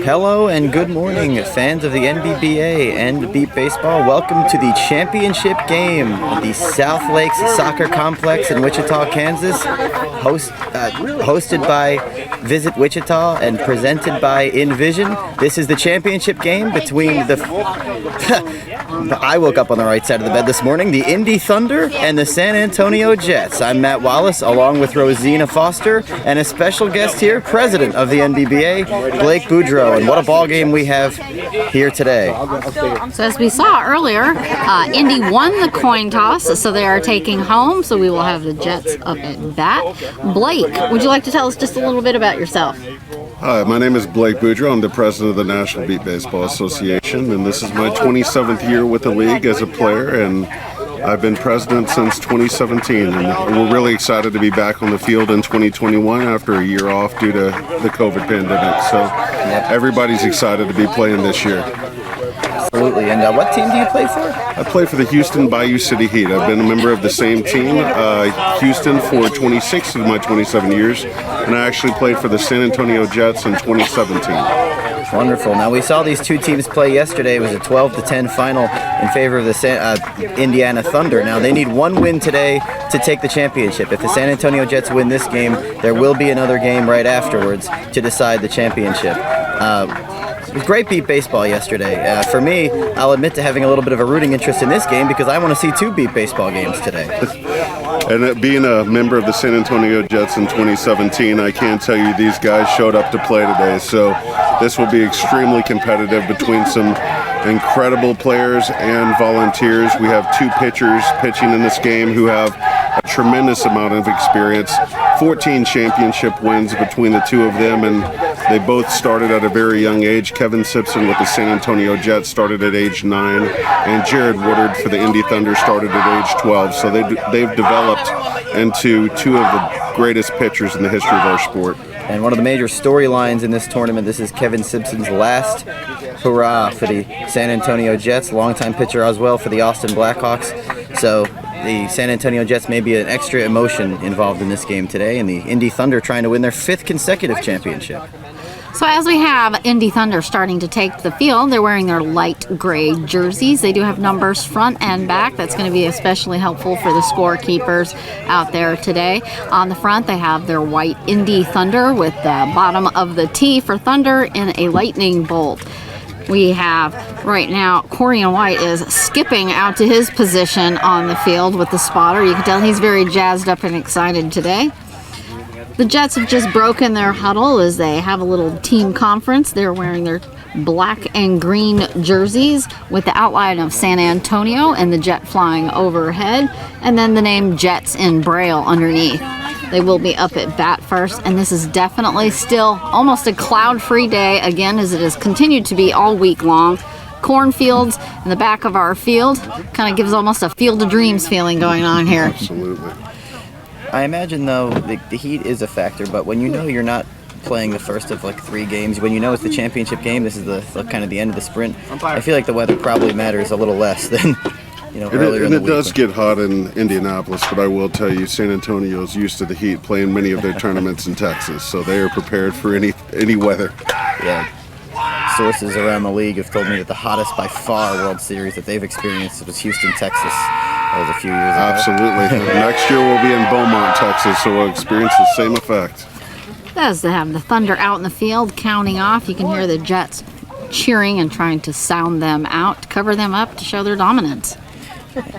Hello and good morning, fans of the NBBA and Beat Baseball. Welcome to the championship game at the South Lakes Soccer Complex in Wichita, Kansas, hosted by Visit Wichita and presented by Envision. This is the championship game between the I woke up on the right side of the bed this morning, the Indy Thunder and the San Antonio Jets. I'm Matt Wallace along with Rosina Foster and a special guest here, president of the NBBA, Blake Boudreau. And what a ball game we have here today. So as we saw earlier, Indy won the coin toss, so they are taking home. So we will have the Jets up at bat. Blake, would you like to tell us just a little bit about yourself? Hi, my name is Blake Boudreau. I'm the president of the National Beat Baseball Association, and this is my 27th year with the league as a player, and I've been president since 2017, and we're really excited to be back on the field in 2021 after a year off due to the COVID pandemic. So everybody's excited to be playing this year. Absolutely. And what team do you play for? I play for the Houston Bayou City Heat. I've been a member of the same team, Houston, for 26 of my 27 years, and I actually played for the San Antonio Jets in 2017. Wonderful. Now, we saw these two teams play yesterday. It was a 12-10 final in favor of the Indiana Thunder. Now, they need one win today to take the championship. If the San Antonio Jets win this game, there will be another game right afterwards to decide the championship. It was great Beat Baseball yesterday. For me, I'll admit to having a little bit of a rooting interest in this game because I want to see two Beat Baseball games today. And being a member of the San Antonio Jets in 2017, I can tell you these guys showed up to play today. So this will be extremely competitive between some incredible players and volunteers. We have two pitchers pitching in this game who have a tremendous amount of experience, 14 championship wins between the two of them, and they both started at a very young age. Kevin Simpson with the San Antonio Jets started at age 9, and Jared Woodard for the Indy Thunder started at age 12. So they've developed into two of the greatest pitchers in the history of our sport. And one of the major storylines in this tournament, this is Kevin Simpson's last hurrah for the San Antonio Jets, longtime pitcher as well for the Austin Blackhawks. So the San Antonio Jets may be an extra emotion involved in this game today, and the Indy Thunder trying to win their 5th consecutive championship. So as we have Indy Thunder starting to take the field, they're wearing their light gray jerseys. They do have numbers front and back. That's going to be especially helpful for the scorekeepers out there today. On the front, they have their white Indy Thunder with the bottom of the T for Thunder in a lightning bolt. We have right now Corian White is skipping out to his position on the field with the spotter. You can tell he's very jazzed up and excited today. The Jets have just broken their huddle as they have a little team conference. They're wearing their black and green jerseys with the outline of San Antonio and the jet flying overhead, and then the name Jets in Braille underneath. They will be up at bat first, and this is definitely still almost a cloud-free day, again, as it has continued to be all week long. Cornfields in the back of our field kind of gives almost a Field of Dreams feeling going on here. Absolutely. I imagine, though, the heat is a factor, but when you know you're not playing the first of like 3 games, when you know it's the championship game, this is the kind of the end of the sprint, I feel like the weather probably matters a little less than earlier in the week. And it does get hot in Indianapolis, but I will tell you, San Antonio is used to the heat, playing many of their tournaments in Texas, so they are prepared for any weather. Yeah. Sources around the league have told me that the hottest by far World Series that they've experienced was Houston, Texas. That was a few years ago. Absolutely. Next year we'll be in Beaumont, Texas, so we'll experience the same effect. As they have the Thunder out in the field counting off, you can hear the Jets cheering and trying to sound them out, to cover them up, to show their dominance.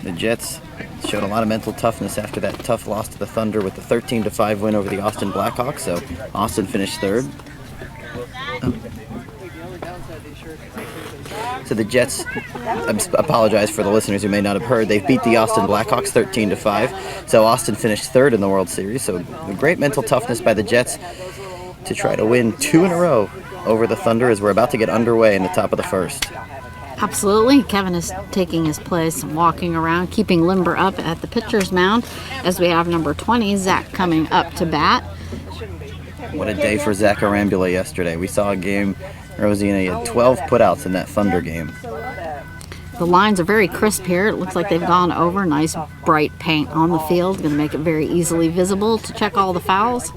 The Jets showed a lot of mental toughness after that tough loss to the Thunder with the 13-5 win over the Austin Blackhawks. So Austin finished 3rd. So the Jets, I apologize for the listeners who may not have heard, they've beat the Austin Blackhawks 13-5. So Austin finished 3rd in the World Series. So great mental toughness by the Jets to try to win 2 in a row over the Thunder as we're about to get underway in the top of the 1st. Absolutely. Kevin is taking his place, walking around, keeping limber up at the pitcher's mound as we have number 20, Zach, coming up to bat. What a day for Zach Arambula yesterday. We saw a game, Rosina, he had 12 putouts in that Thunder game. The lines are very crisp here. It looks like they've gone over. Nice bright paint on the field. Going to make it very easily visible to check all the fouls.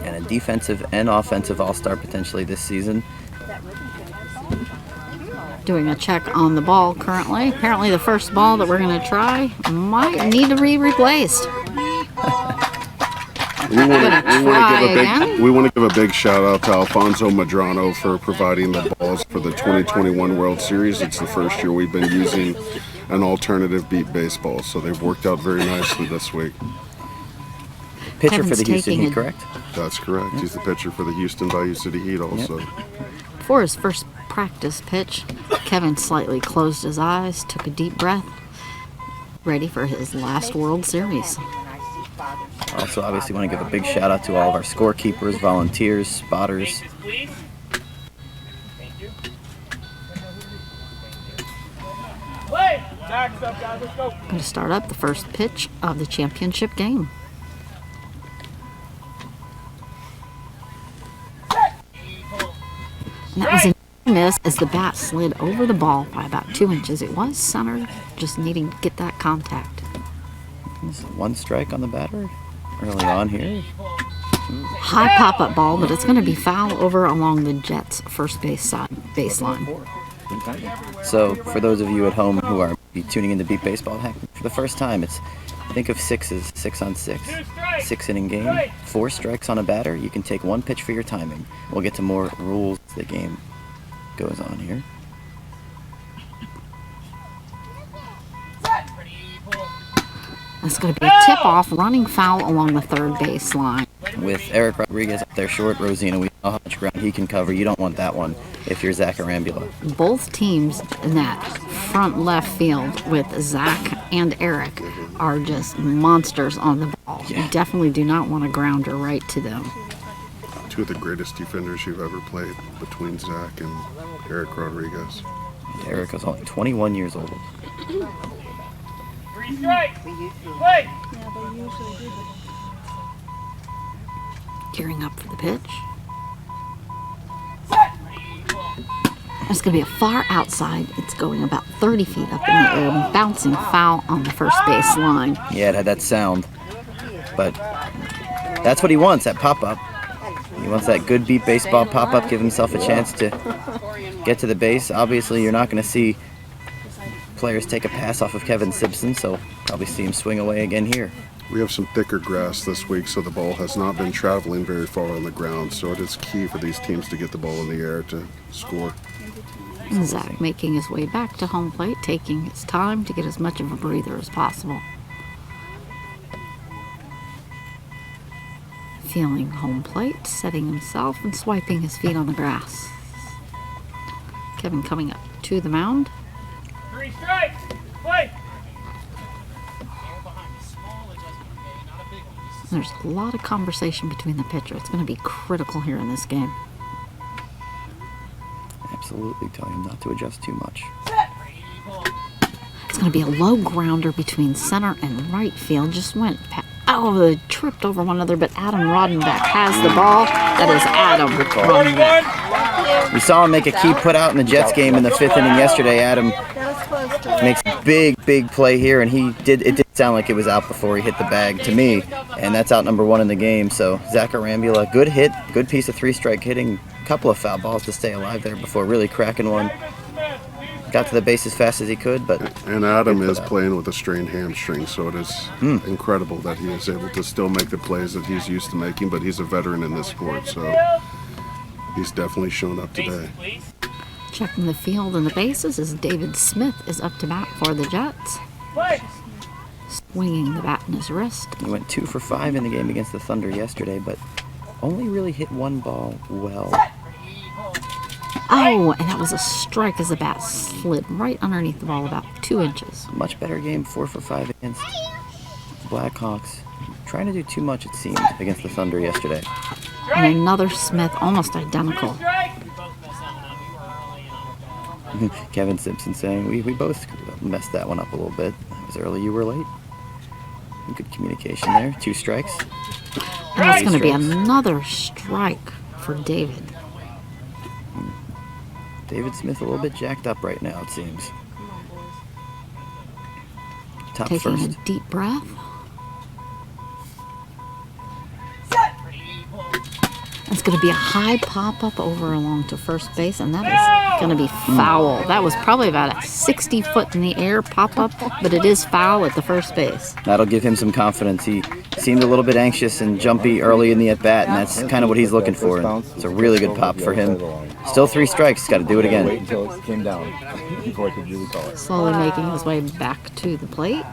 and a defensive and offensive all-star potentially this season. Doing a check on the ball currently. Apparently the first ball that we're going to try might need to be replaced. We want to give a big shout out to Alfonso Madrano for providing the balls for the 2021 World Series. It's the first year we've been using an alternative beat baseball, so they've worked out very nicely this week. Pitcher Kevin's for the Houston taking Heat, correct? That's correct. He's the pitcher for the Houston Bayou City Heat also. For his first practice pitch, Kevin slightly closed his eyes, took a deep breath, ready for his last World Series. Also, obviously, want to give a big shout out to all of our scorekeepers, volunteers, spotters. Going to start up the first pitch of the championship game. And that was a miss as the bat slid over the ball by about 2 inches. It was centered, just needing to get that contact. One strike on the batter early on here. High pop-up ball, but it's going to be foul over along the Jets' first baseline. So, for those of you at home who are tuning into Beat Baseball, heck, for the first time, think of sixes, 6 on 6, 6-inning game, 4 strikes on a batter. You can take 1 pitch for your timing. We'll get to more rules as the game goes on here. That's going to be a tip-off, running foul along the third baseline. With Eric Rodriguez up there short, Rosina, we know how much ground he can cover. You don't want that one if you're Zach Arambula. Both teams in that front left field with Zach and Eric are just monsters on the ball. Yeah. You definitely do not want a grounder right to them. 2 of the greatest defenders you've ever played between Zach and Eric Rodriguez. And Eric is only 21 years old. 3 strikes. Play. Gearing up for the pitch. It's going to be a far outside. It's going about 30 feet up in the air, bouncing foul on the first base line. Yeah, it had that sound. But that's what he wants, that pop-up. He wants that good beat baseball pop-up, give himself a chance to get to the base. Obviously, you're not going to see players take a pass off of Kevin Simpson, so probably see him swing away again here. We have some thicker grass this week, so the ball has not been traveling very far on the ground, so it is key for these teams to get the ball in the air to score. And Zach making his way back to home plate, taking his time to get as much of a breather as possible. Feeling home plate, setting himself and swiping his feet on the grass. Kevin coming up to the mound. 3 strikes. Play. There's a lot of conversation between the pitcher. It's going to be critical here in this game. Absolutely, telling him not to adjust too much. It's going to be a low grounder between center and right field. Just went they tripped over one another, but Adam Rodenbeck has the ball. That is Adam Rodenbeck. We saw him make a key put out in the Jets game in the 5th inning yesterday. Adam makes a big play here, and it did sound like it was out before he hit the bag to me, and that's out number 1 in the game. So Zach Arambula, good hit, good piece of 3-strike hitting, a couple of foul balls to stay alive there before really cracking one. Got to the base as fast as he could, but... And Adam is playing with a strained hamstring, so it is incredible that he is able to still make the plays that he's used to making, but he's a veteran in this sport, so he's definitely shown up today. Checking the field and the bases as David Smith is up to bat for the Jets. Swinging the bat in his wrist. He went 2 for 5 in the game against the Thunder yesterday, but only really hit 1 ball well. Oh, and that was a strike as the bat slid right underneath the ball about 2 inches. Much better game, 4 for 5 against the Blackhawks. Trying to do too much, it seemed, against the Thunder yesterday. And another Smith, almost identical. Kevin Simpson saying, we both messed that one up a little bit. It was early, you were late. Good communication there. 2 strikes. And that's going to be another strike for David. David Smith a little bit jacked up right now, it seems. Top Taking first. a deep breath. It's going to be a high pop-up over along to first base, and that is going to be foul. That was probably about a 60 foot in the air pop-up, but it is foul at the first base. That'll give him some confidence. He seemed a little bit anxious and jumpy early in the at-bat, and that's kind of what he's looking for. And it's a really good pop for him. Still 3 strikes. Got to do it again. Wait until it came down before I could really call it. Slowly making his way back to the plate.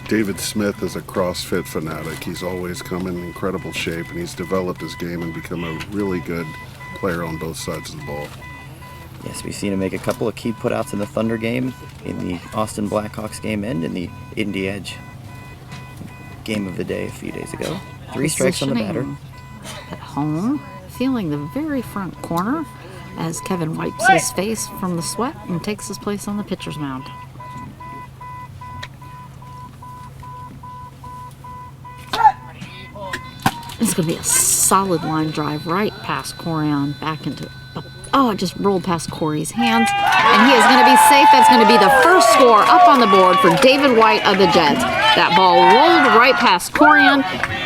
David Smith is a CrossFit fanatic. He's always come in incredible shape, and he's developed his game and become a really good player on both sides of the ball. Yes, we've seen him make a couple of key putouts in the Thunder game, in the Austin Blackhawks game, and in the Indy Edge game of the day a few days ago. 3 strikes on the batter. At home, feeling the very front corner as Kevin wipes his face from the sweat and takes his place on the pitcher's mound. It's going to be a solid line drive right past Corian, back into... Oh, it just rolled past Corey's hands, and he is going to be safe. That's going to be the first score up on the board for David White of the Jets. That ball rolled right past Corian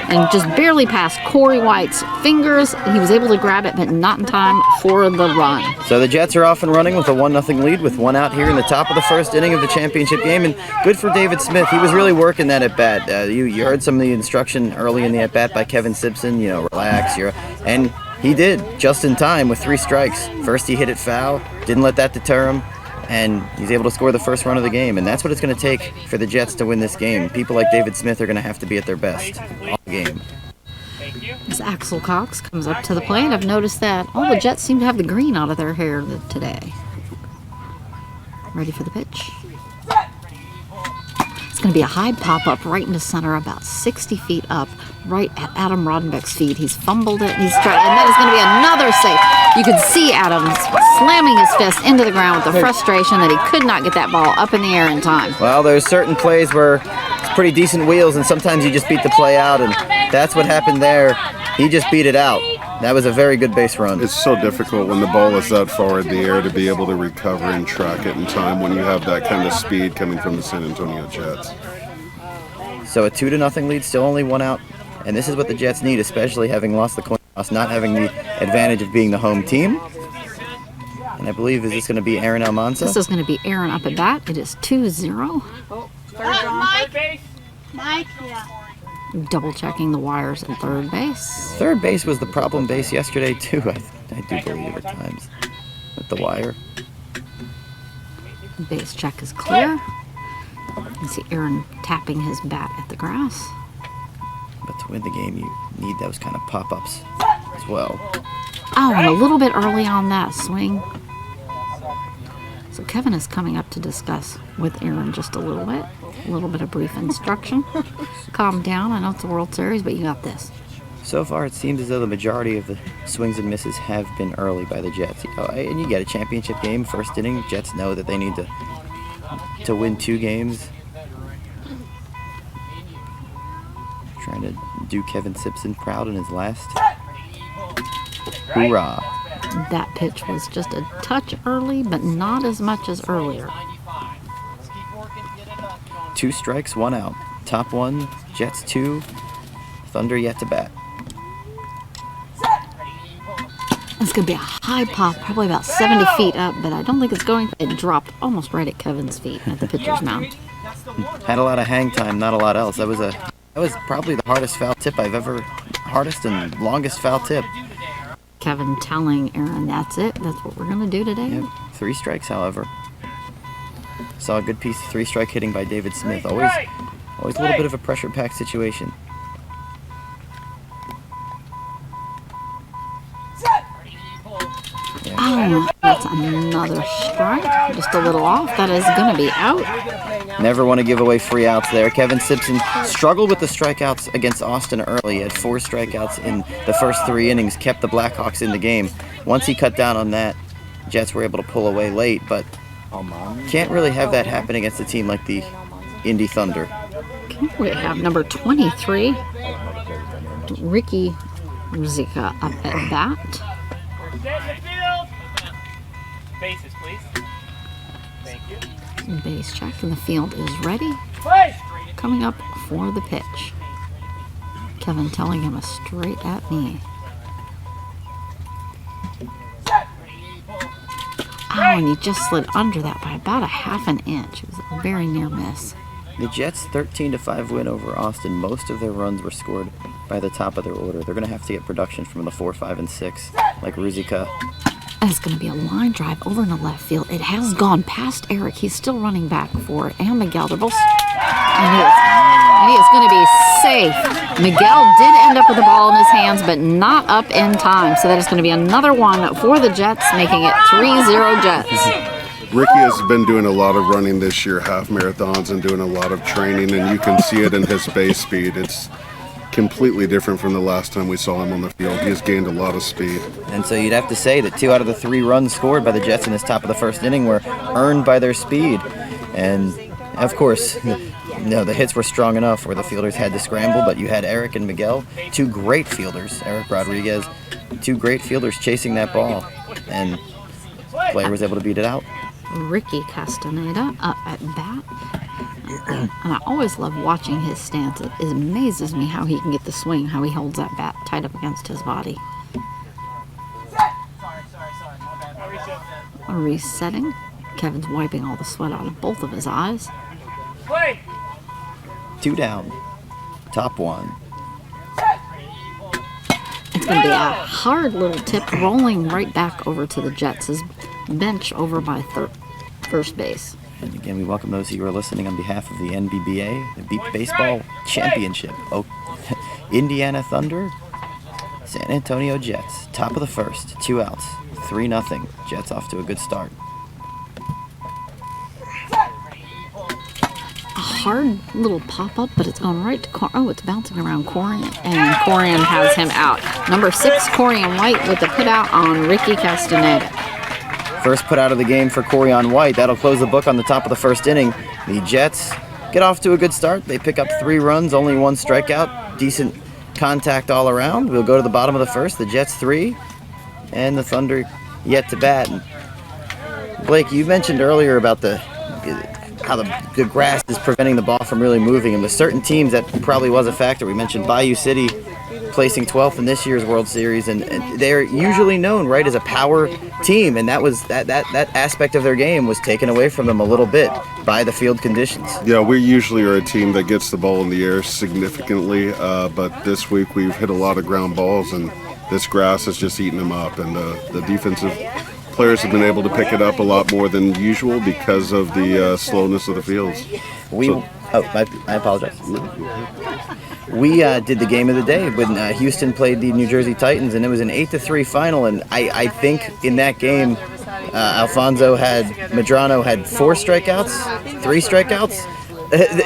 and just barely past Corey White's fingers. He was able to grab it, but not in time for the run. So the Jets are off and running with a 1-0 lead with 1 out here in the top of the first inning of the championship game, and good for David Smith. He was really working that at-bat. You heard some of the instruction early in the at-bat by Kevin Simpson, relax. And he did, just in time with 3 strikes. First he hit it foul, didn't let that deter him, and he's able to score the first run of the game. And that's what it's going to take for the Jets to win this game. People like David Smith are going to have to be at their best all game. As Axel Cox comes up to the plate, I've noticed that all the Jets seem to have the green out of their hair today. Ready for the pitch. It's going to be a high pop-up right into center, about 60 feet up, right at Adam Rodenbeck's feet. He's fumbled it, and he's tried, and that is going to be another save. You could see Adam slamming his fist into the ground with the frustration that he could not get that ball up in the air in time. Well, there's certain plays where it's pretty decent wheels, and sometimes you just beat the play out, and that's what happened there. He just beat it out. That was a very good base run. It's so difficult when the ball is that far in the air to be able to recover and track it in time when you have that kind of speed coming from the San Antonio Jets. So a 2-0 lead, still only 1 out. And this is what the Jets need, especially having lost the coin toss, not having the advantage of being the home team. And I believe, is this going to be Aaron Almanza? This is going to be Aaron up at bat. It is 2-0. Mike, yeah. Double checking the wires at third base. Third base was the problem base yesterday, too, I do believe at times, with the wire. Base check is clear. You see Aaron tapping his bat at the grass. But to win the game, you need those kind of pop-ups as well. Oh, and a little bit early on that swing. So Kevin is coming up to discuss with Aaron just a little bit of brief instruction. Calm down, I know it's the World Series, but you got this. So far, it seems as though the majority of the swings and misses have been early by the Jets. And you get a championship game, first inning. Jets know that they need to win 2 games. Trying to do Kevin Simpson proud in his last. Hoorah. That pitch was just a touch early, but not as much as earlier. 2 strikes, 1 out. Top 1, Jets 2, Thunder yet to bat. It's going to be a high pop, probably about 70 feet up, but I don't think it's going. It dropped almost right at Kevin's feet at the pitcher's mound. Had a lot of hang time, not a lot else. That was probably the hardest foul tip I've ever, hardest and longest foul tip. Kevin telling Aaron, that's it. That's what we're going to do today. Yep. 3 strikes, however. Saw a good piece of 3-strike hitting by David Smith. Always a little bit of a pressure-packed situation. Oh, that's another strike. Just a little off. That is going to be out. Never want to give away free outs there. Kevin Simpson struggled with the strikeouts against Austin early. He had 4 strikeouts in the first 3 innings, kept the Blackhawks in the game. Once he cut down on that, Jets were able to pull away late, but can't really have that happen against a team like the Indy Thunder. We have number 23, Ricky Ruzicka up at bat. Bases, please. Thank you. Base check, and the field is ready. Play. Coming up for the pitch. Kevin telling him a straight at me. Oh, and he just slid under that by about a half an inch. It was a very near miss. The Jets' 13-5 win over Austin. Most of their runs were scored by the top of their order. They're going to have to get production from the 4, 5, and 6, like Ruzika. And it's going to be a line drive over in the left field. It has gone past Eric. He's still running back for it. And Miguel. They're both... And he is going to be safe. Miguel did end up with the ball in his hands, but not up in time. So that is going to be another one for the Jets, making it 3-0 Jets. Ricky has been doing a lot of running this year, half marathons, and doing a lot of training, and you can see it in his base speed. It's completely different from the last time we saw him on the field. He has gained a lot of speed. And so you'd have to say that 2 out of the 3 runs scored by the Jets in this top of the first inning were earned by their speed. And of course, the hits were strong enough where the fielders had to scramble, but you had Eric and Miguel, 2 great fielders, Eric Rodriguez, 2 great fielders chasing that ball, and the player was able to beat it out. Ricky Castaneda up at bat. And I always love watching his stance. It amazes me how he can get the swing, how he holds that bat tight up against his body. Resetting. Kevin's wiping all the sweat out of both of his eyes. 2 down. Top 1. It's going to be a hard little tip rolling right back over to the Jets' bench over by first base. And again, we welcome those who are listening on behalf of the NBBA, the Beep Baseball Championship. Indiana Thunder, San Antonio Jets. Top of the first, 2 outs, 3-0. Jets off to a good start. A hard little pop-up, but it's going right to oh, it's bouncing around Corian, and Corian has him out. Number 6, Corian White with the put-out on Ricky Castaneda. First put out of the game for Corian White. That'll close the book on the top of the first inning. The Jets get off to a good start. They pick up 3 runs, only 1 strikeout. Decent contact all around. We'll go to the bottom of the first. The Jets 3, and the Thunder yet to bat. And Blake, you mentioned earlier about how the grass is preventing the ball from really moving, and with certain teams that probably was a factor. We mentioned Bayou City placing 12th in this year's World Series, and they're usually known, right, as a power team, and that was that aspect of their game was taken away from them a little bit by the field conditions. Yeah, we usually are a team that gets the ball in the air significantly, but this week we've hit a lot of ground balls, and this grass has just eaten them up, and the defensive players have been able to pick it up a lot more than usual because of the slowness of the fields. I apologize. We did the game of the day when Houston played the New Jersey Titans, and it was an 8-3 final. And I think in that game, Medrano had 4 strikeouts, 3 strikeouts.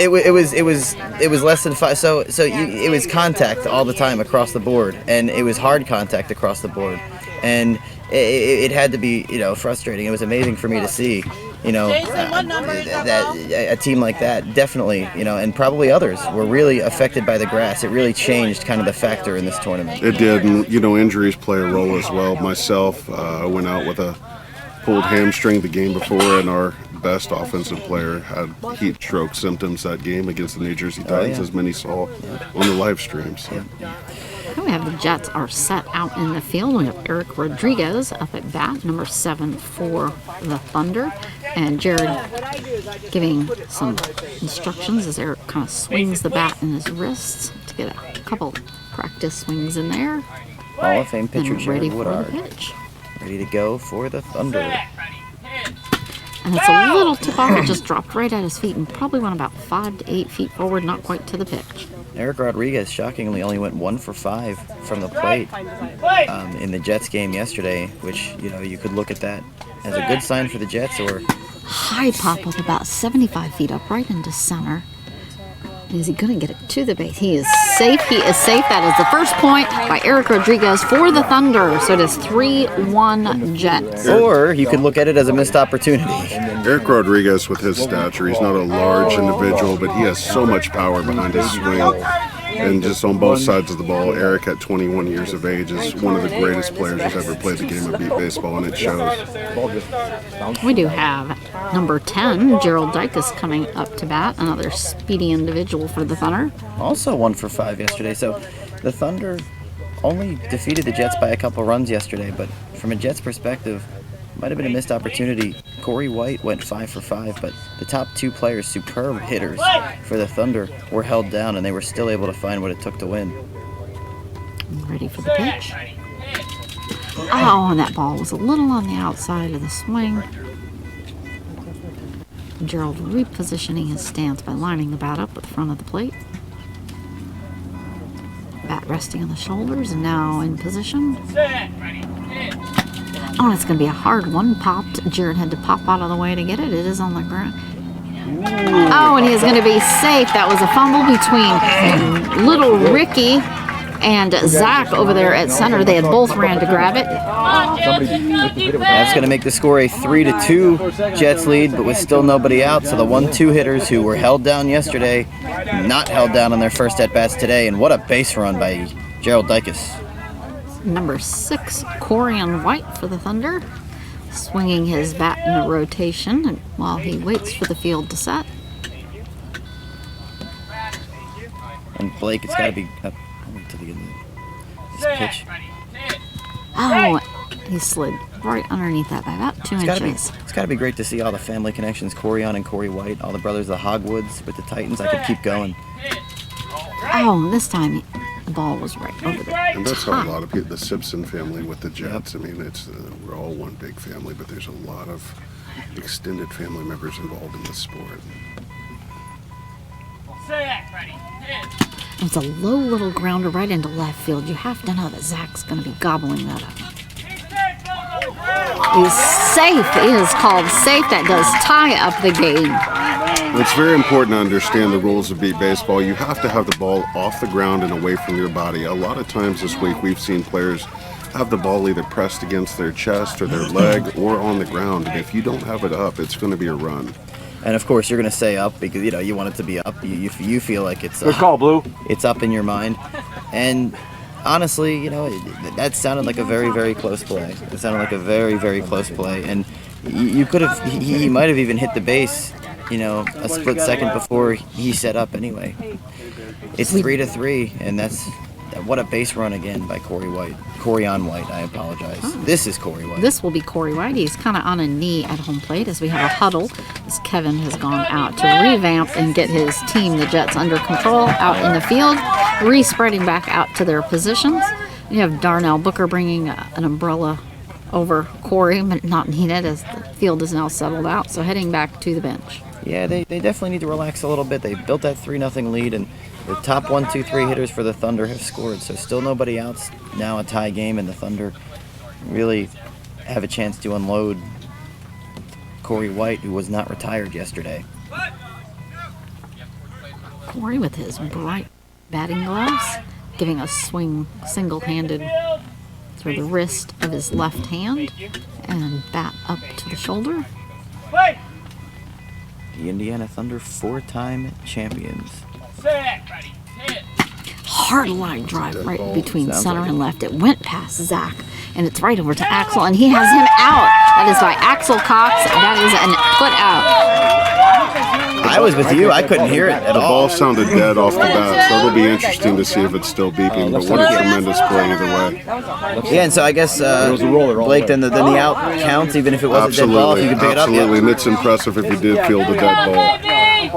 It was less than 5. So it was contact all the time across the board, and it was hard contact across the board, and it had to be frustrating. It was amazing for me to see. That a team like that definitely, and probably others were really affected by the grass. It really changed kind of the factor in this tournament. It did, and injuries play a role as well. Myself, I went out with a pulled hamstring the game before, and our best offensive player had heat stroke symptoms that game against the New Jersey Titans, as many saw on the live stream. So. We have the Jets are set out in the field. We have Eric Rodriguez up at bat, number 7 for the Thunder. And Jared giving some instructions as Eric kind of swings the bat in his wrists to get a couple practice swings in there. Hall of Fame pitcher Jared Woodard. Pitch. Ready to go for the Thunder. And it's a little tip off. It just dropped right at his feet and probably went about 5 to 8 feet forward, not quite to the pitch. Eric Rodriguez shockingly only went 1 for 5 from the plate in the Jets game yesterday, which you could look at that as a good sign for the Jets. Or high pop up about 75 feet up right into center. Is he going to get it to the base? He is safe. He is safe. That is the first point by Eric Rodriguez for the Thunder. So it is 3-1 Jets. Or you could look at it as a missed opportunity. Eric Rodriguez, with his stature, he's not a large individual, but he has so much power behind his swing. And just on both sides of the ball, Eric at 21 years of age is one of the greatest players who's ever played the game of beat baseball, and it shows. We do have number 10, Gerald Dykes, coming up to bat, another speedy individual for the Thunder. Also 1 for 5 yesterday. So The Thunder only defeated the Jets by a couple runs yesterday, but from a Jets perspective, might have been a missed opportunity. Corey White went 5 for 5, but the top 2 players, superb hitters for the Thunder, were held down, and they were still able to find what it took to win. Ready for the pitch. Oh, and that ball was a little on the outside of the swing. Gerald repositioning his stance by lining the bat up at the front of the plate. Bat resting on the shoulders and now in position. Oh, and it's going to be a hard one. Popped. Jared had to pop out of the way to get it. It is on the ground. Oh, and he is going to be safe. That was a fumble between little Ricky and Zach over there at center. They had both ran to grab it. That's going to make the score a 3-2 Jets lead, but with still nobody out. So the 1-2 hitters who were held down yesterday, not held down on their first at-bats today. And what a base run by Gerald Dykes. Number 6, Corian White for the Thunder, swinging his bat in a rotation while he waits for the field to set. And Blake, it's got to be up to the end of this pitch. Oh, he slid right underneath that by about 2 inches. It's got to be great to see all the family connections, Corian and Corey White, all the brothers of the Hogwoods with the Titans. I could keep going. Oh, this time the ball was right over there. And that's how a lot of people, the Simpson family with the Jets. I mean, it's we're all one big family, but there's a lot of extended family members involved in the sport. It's a low little grounder right into left field. You have to know that Zach's going to be gobbling that up. He's safe. It is called safe. That does tie up the game. It's very important to understand the rules of beat baseball. You have to have the ball off the ground and away from your body. A lot of times this week we've seen players have the ball either pressed against their chest or their leg or on the ground. And if you don't have it up, it's going to be a run. And of course, you're going to say up because you want it to be up. You feel like it's Good call, Blue. It's up in your mind. And honestly, that sounded like a very, very close play. It sounded like a very, very close play. And you could have, he might have even hit the base, a split second before he set up anyway. It's 3-3, and what a base run again by Corian White, I apologize. Oh. This is Corey White. This will be Corey White. He's kind of on a knee at home plate as we have a huddle as Kevin has gone out to revamp and get his team, the Jets, under control out in the field, re-spreading back out to their positions. You have Darnell Booker bringing an umbrella over Corey, but not needed as the field is now settled out, so heading back to the bench. Yeah, they definitely need to relax a little bit. They built that 3-0 lead, and the top 1, 2, 3 hitters for the Thunder have scored, so still nobody out. Now a tie game, and the Thunder really have a chance to unload Corey White, who was not retired yesterday. Corey with his bright batting gloves, giving a swing single-handed through the wrist of his left hand and bat up to the shoulder. The Indiana Thunder 4-time champions. Hard line drive right between center and left. It went past Zach, and it's right over to Axel, and he has him out. That is by Axel Cox. That is an foot out. I was with you. I couldn't hear it at The all. ball sounded dead off the bat, so it'll be interesting to see if it's still beeping, but what a tremendous play either way. Yeah, and so I guess, Blake, then the out counts, even if it was a dead ball, if you could pick it up. Absolutely, Yeah. and it's impressive if he did field a dead ball.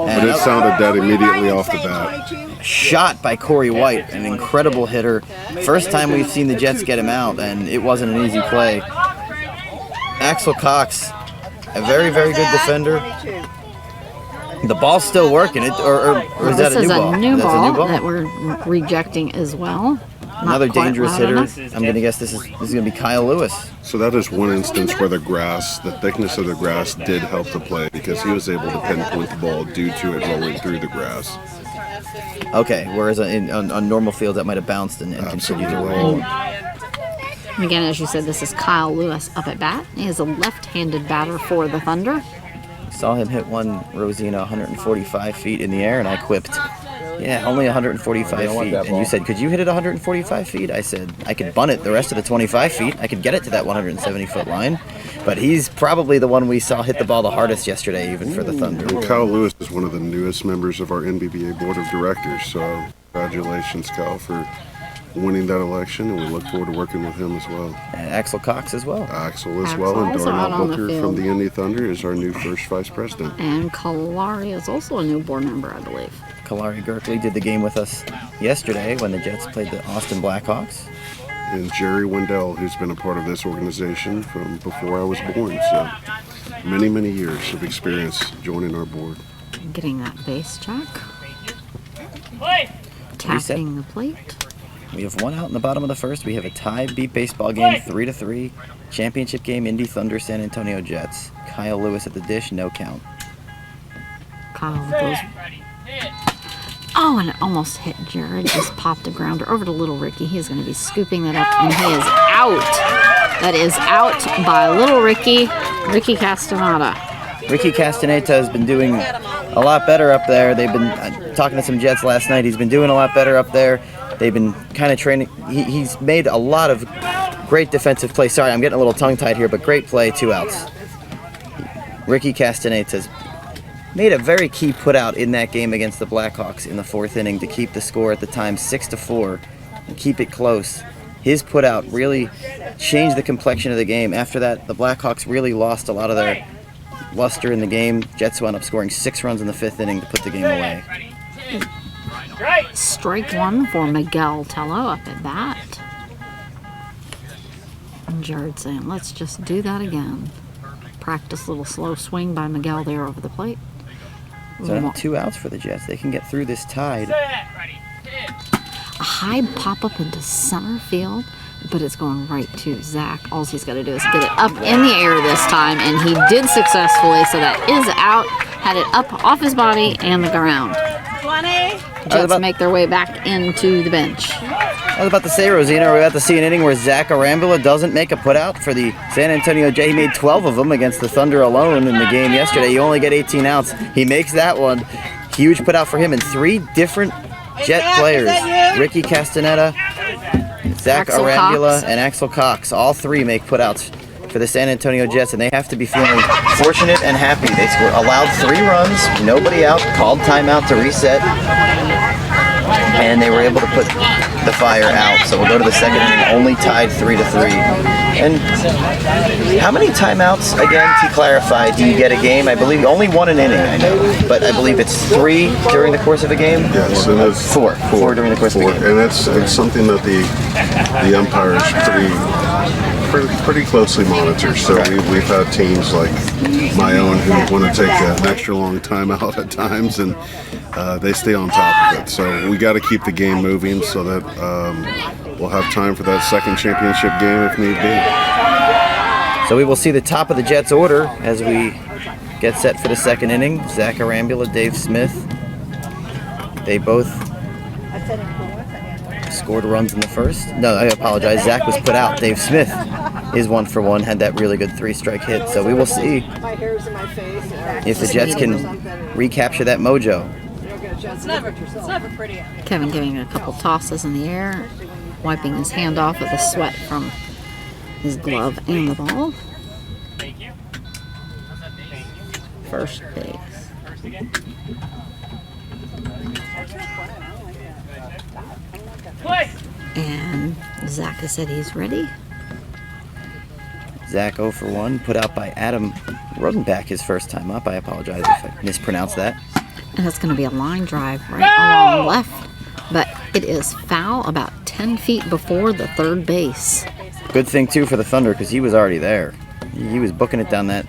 But it sounded dead immediately off the bat. Shot by Corey White, an incredible hitter. First time we've seen the Jets get him out, and it wasn't an easy play. Axel Cox, a very, very good defender. The ball's still working, or is that a new ball? This is a new That's ball that we're rejecting as well. Another Not quite dangerous loud hitter. enough. I'm going to guess this is going to be Kyle Lewis. So that is one instance where the thickness of the grass did help the play because he was able to pinpoint the ball due to it rolling through the grass. Okay, whereas on normal fields that might have bounced and continued to roll. And again, as you said, this is Kyle Lewis up at bat. He is a left-handed batter for the Thunder. Saw him hit one Rosina 145 feet in the air, and I quipped, yeah, only 145 feet. And you said, could you hit it 145 feet? I said, I could bunt it the rest of the 25 feet. I could get it to that 170-foot line. But he's probably the one we saw hit the ball the hardest yesterday, even for the Thunder. And Kyle Lewis is one of the newest members of our NBBA Board of Directors, so congratulations, Kyle, for winning that election, and we look forward to working with him as well. And Axel Cox as well. Axel as well, and also out Darnell on the Booker field. from the Indy Thunder is our new first vice president. And Kalari is also a new board member, I believe. Kalari Gerkley did the game with us yesterday when the Jets played the Austin Blackhawks. And Jerry Wendell, who's been a part of this organization from before I was born. So many, many years of experience joining our board. Getting that base check. Play. Tapping the plate. We have one out in the bottom of the first. We have a tie beat baseball game 3-3. Championship game Indy Thunder San Antonio Jets. Kyle Lewis at the dish, no count. Kyle goes. Ready. Hit. Oh, and it almost hit Jared. Just popped a grounder over to little Ricky. He is going to be scooping that up, and he is out. That is out by little Ricky. Ricky Castaneda. Ricky Castaneta has been doing a lot better up there. They've been talking to some Jets last night. He's been doing a lot better up there. They've been kind of training. He's made a lot of great defensive plays. Sorry, I'm getting a little tongue-tied here, but great play, 2 outs. Ricky Castaneta's made a very key put-out in that game against the Blackhawks in the 4th inning to keep the score at the time 6-4 and keep it close. His put-out really changed the complexion of the game. After that, the Blackhawks really lost a lot of their luster in the game. Jets wound up scoring 6 runs in the 5th inning to put the game away. Strike one for Miguel Tello up at bat. And Jared saying, let's just do that again. Practice little slow swing by Miguel there over the plate. So now 2 outs for the Jets. They can get through this tide. A high pop-up into center field, but it's going right to Zach. All he's got to do is get it up in the air this time, and he did successfully, so that is out. Had it up off his body and the ground. 20. Jets make their way back into the bench. I was about to say, Rosina, we're about to see an inning where Zach Arambula doesn't make a put-out for the San Antonio Jets. He made 12 of them against the Thunder alone in the game yesterday. You only get 18 outs. He makes that one. Huge put-out for him, and 3 different Jet players. Ricky Castaneda, Zach Axel Arambula, Cox. and Axel Cox. All 3 make put-outs for the San Antonio Jets, and they have to be feeling fortunate and happy. They allowed 3 runs, nobody out, called timeout to reset, and they were able to put the fire out. So we'll go to the 2nd inning, only tied 3-3. And how many timeouts, again, to clarify, do you get a game? I believe only 1 an inning, I know, but I believe it's 3 during the course of a game? Yes, and it's 4 during the course of a game. And it's something that the umpires pretty closely monitor. So we've had teams like my own who want to take an extra long timeout at times, and they stay on top of it. So we got to keep the game moving so that we'll have time for that 2nd championship game if need be. So we will see the top of the Jets order as we get set for the 2nd inning. Zach Arambula, Dave Smith. They both scored runs in the first. No, I apologize. Zach was put out. Dave Smith is 1 for 1, had that really good 3-strike hit. So we will see if the Jets can recapture that mojo. It's never pretty. Kevin giving a couple tosses in the air, wiping his hand off with the sweat from his glove and the ball. Thank you. First base. Play. And Zach has said he's ready. Zach 0 for 1, put out by Adam Rodenbach his first time up. I apologize if I mispronounced that. And it's going to be a line drive right along left. But it is foul about 10 feet before the 3rd base. Good thing, too, for the Thunder, because he was already there. He was booking it down that.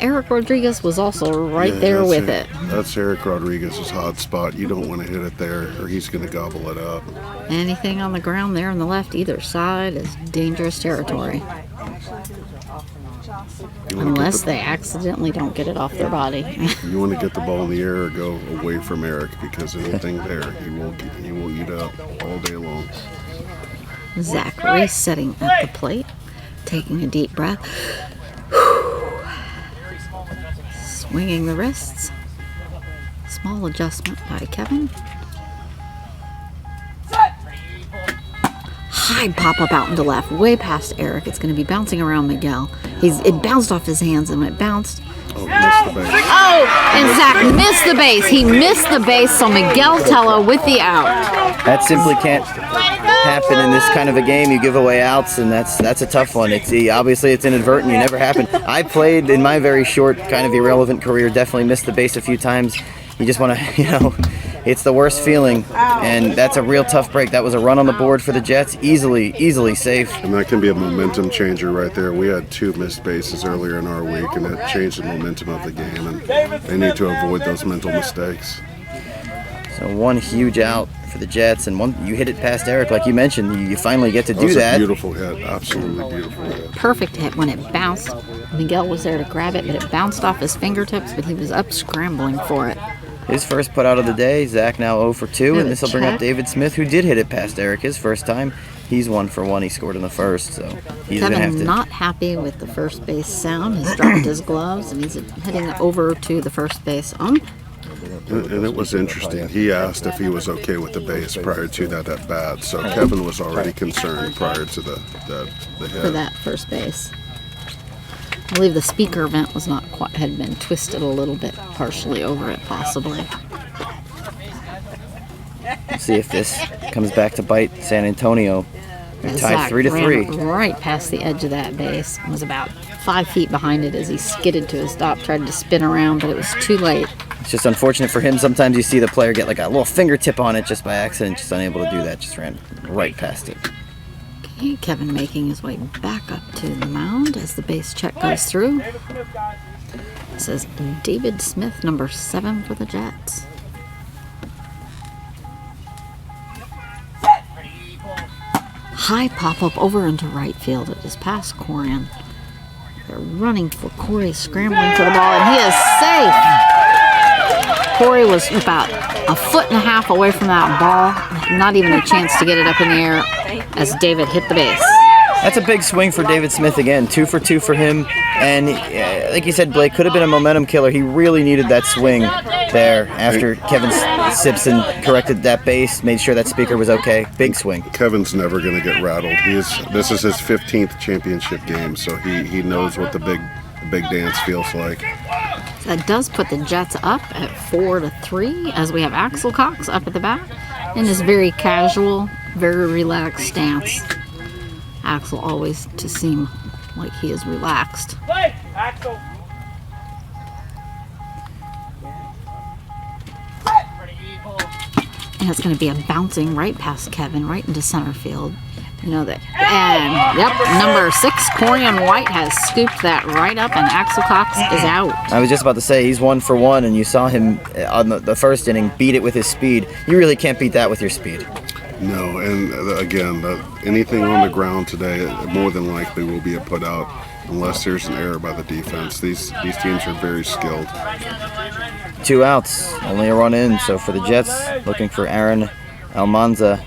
Eric Rodriguez was also right there with it. That's Eric Rodriguez's hot spot. You don't want to hit it there, or he's going to gobble it up. Anything on the ground there on the left, either side, is dangerous territory. Unless they accidentally don't get it off their body. You want to get the ball in the air or go away from Eric, because anything there, he will eat up all day long. Zach resetting at the plate, taking a deep breath. Swinging the wrists. Small adjustment by Kevin. High pop-up out into left, way past Eric. It's going to be bouncing around Miguel. It bounced off his hands, and when it bounced... Oh, missed the base. Oh, and Zach missed the base. He missed the base, so Miguel Tello with the out. That simply can't happen in this kind of a game. You give away outs, and that's a tough one. Obviously it's inadvertent. You never happen. I played in my very short, kind of irrelevant career. Definitely missed the base a few times. You just want to, it's the worst feeling, and that's a real tough break. That was a run on the board for the Jets, easily safe. And that can be a momentum changer right there. We had 2 missed bases earlier in our week, and it changed the momentum of the game, and they need to avoid those mental mistakes. So one huge out for the Jets, and one you hit it past Eric, like you mentioned. You finally get to do that. That was a beautiful hit, absolutely beautiful hit. Perfect hit when it bounced. Miguel was there to grab it, but it bounced off his fingertips, but he was up scrambling for it. His first put out of the day. Zach now 0 for 2, and this will bring up David Smith, who did hit it past Eric his first time. He's 1 for 1. He scored in the first, so he's going to have to. Not happy with the first base sound. He's dropped his gloves, and he's heading over to the first base ump. And it was interesting. He asked if he was okay with the base prior to that at bat, so Kevin was already concerned prior to the hit. For that first base. I believe the speaker vent was not quite, had been twisted a little bit, partially over it, possibly. See if this comes back to bite San Antonio. They're tied 3-3. Right past the edge of that base. It was about 5 feet behind it as he skidded to a stop, tried to spin around, but it was too late. It's just unfortunate for him. Sometimes you see the player get like a little fingertip on it just by accident, just unable to do that. Just ran right past it. Okay, Kevin making his way back up to the mound as the base check goes through. It says David Smith, number 7 for the Jets. High pop-up over into right field. It is past Corian. They're running for Corey, scrambling for the ball, and he is safe. Corey was about 1.5 feet away from that ball. Not even a chance to get it up in the air as David hit the base. That's a big swing for David Smith again. 2 for 2 for him. And like you said, Blake, could have been a momentum killer. He really needed that swing there after Kevin Simpson corrected that base, made sure that speaker was okay. Big swing. Kevin's never going to get rattled. This is his 15th championship game, so he knows what the big dance feels like. That does put the Jets up at 4-3 as we have Axel Cox up at the bat in his very casual, very relaxed stance. Axel always to seem like he is relaxed. Play, Axel. And it's going to be a bouncing right past Kevin, right into center field. You know that. And yep, number 6, Corian White has scooped that right up, and Axel Cox is out. I was just about to say he's 1 for 1, and you saw him on the first inning beat it with his speed. You really can't beat that with your speed. No, and again, anything on the ground today more than likely will be a put out unless there's an error by the defense. These teams are very skilled. 2 outs, only a run in. So for the Jets, looking for Aaron Almanza.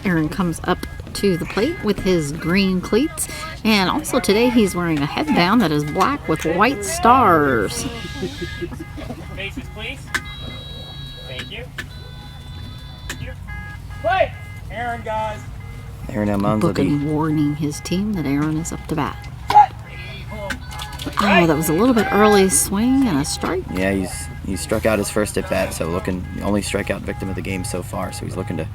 Aaron comes up to the plate with his green cleats, and also today he's wearing a headband that is black with white stars. Faces, please. Thank you. Play, Aaron, guys. Aaron Almanza. Booking warning his team that Aaron is up to bat. Oh, that was a little bit early swing and a strike. Yeah, he struck out his first at bat, so looking the only strikeout victim of the game so far. So he's looking to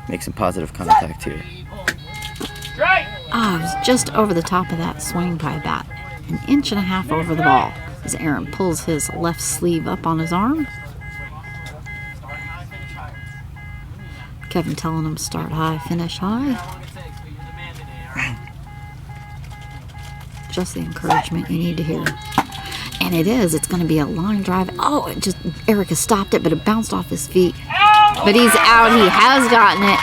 make some positive contact here. Oh, it was just over the top of that swing by about 1.5 inches over the ball as Aaron pulls his left sleeve up on his arm. Kevin telling him start high, finish high. Just the encouragement you need to hear. And it is. It's going to be a line drive. Oh, Eric has stopped it, but it bounced off his feet. But he's out. He has gotten it.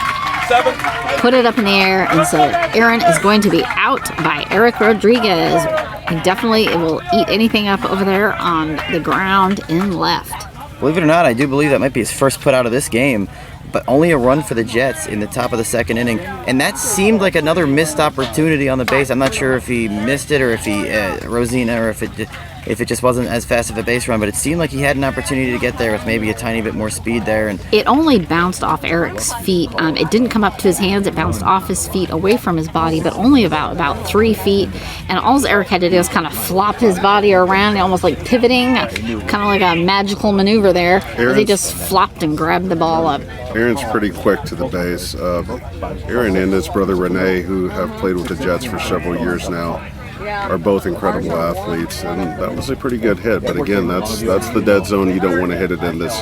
Put it up in the air. And so Aaron is going to be out by Eric Rodriguez. And definitely it will eat anything up over there on the ground in left. Believe it or not, I do believe that might be his first put out of this game. But only a run for the Jets in the top of the second inning. And that seemed like another missed opportunity on the base. I'm not sure if he missed it or if he, Rosina, or if it if it just wasn't as fast of a base run, but it seemed like he had an opportunity to get there with maybe a tiny bit more speed there. And it only bounced off Eric's feet. It didn't come up to his hands. It bounced off his feet, away from his body, but only about 3 feet. And all Eric had to do was kind of flop his body around, almost like pivoting, kind of like a magical maneuver there. As he just flopped and grabbed the ball up. Aaron's pretty quick to the base. Aaron and his brother Renee, who have played with the Jets for several years now, are both incredible athletes, and that was a pretty good hit. But again, that's the dead zone. You don't want to hit it in this.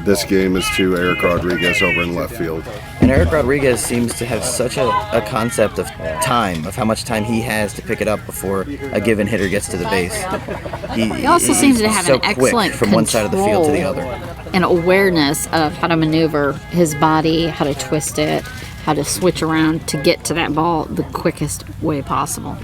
This game is to Eric Rodriguez over in left field. And Eric Rodriguez seems to have such a concept of time, of how much time he has to pick it up before a given hitter gets to the base. He also seems to have an excellent from one side of the field to the other. An awareness of how to maneuver his body, how to twist it, how to switch around to get to that ball the quickest way possible.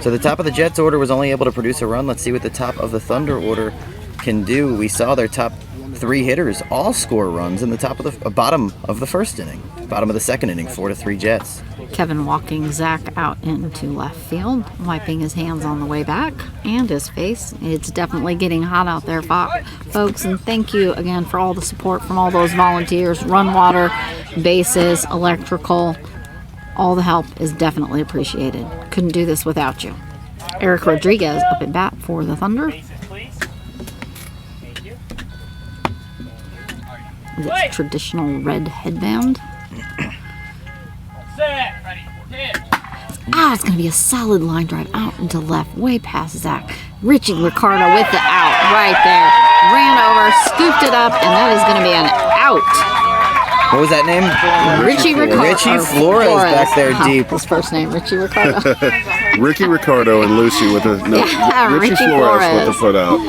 So the top of the Jets order was only able to produce a run. Let's see what the top of the Thunder order can do. We saw their top 3 hitters all score runs in the top of the bottom of the first inning, bottom of the second inning, 4-3 Jets. Kevin walking Zach out into left field, wiping his hands on the way back and his face. It's definitely getting hot out there, folks, and thank you again for all the support from all those volunteers. Run water, bases, electrical, all the help is definitely appreciated. Couldn't do this without you. Eric Rodriguez up at bat for the Thunder. With its traditional red headband. Set. Ready. Hit. It's going to be a solid line drive out into left, way past Zach. Richie Ricardo with the out right there. Ran over, scooped it up, and that is going to be an out. What was that name? Richie Ricardo. Richie Flores back there deep. His first name, Richie Ricardo. Ricky Ricardo and Lucy with a Richie Flores with the foot out.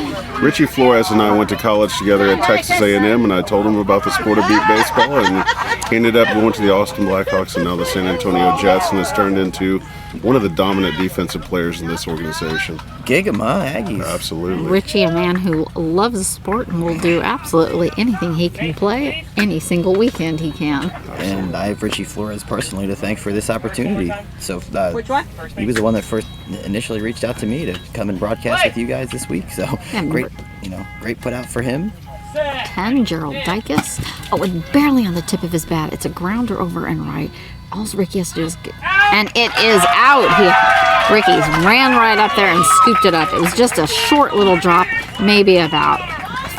Richie Flores and I went to college together at Texas A&M, and I told him about the sport of beat baseball, and he ended up going to the Austin Blackhawks and now the San Antonio Jets, and has turned into one of the dominant defensive players in this organization. Gigama Aggies. Absolutely. Richie, a man who loves the sport and will do absolutely anything he can play, any single weekend he can. And I have Richie Flores personally to thank for this opportunity. So Which one? he was the one that first initially reached out to me to come and broadcast with you guys this week. So great put out for him. 10, Gerald Dykes. And barely on the tip of his bat. It's a grounder over and right. All Ricky has to do is get, and it is out. Ricky's ran right up there and scooped it up. It was just a short little drop, maybe about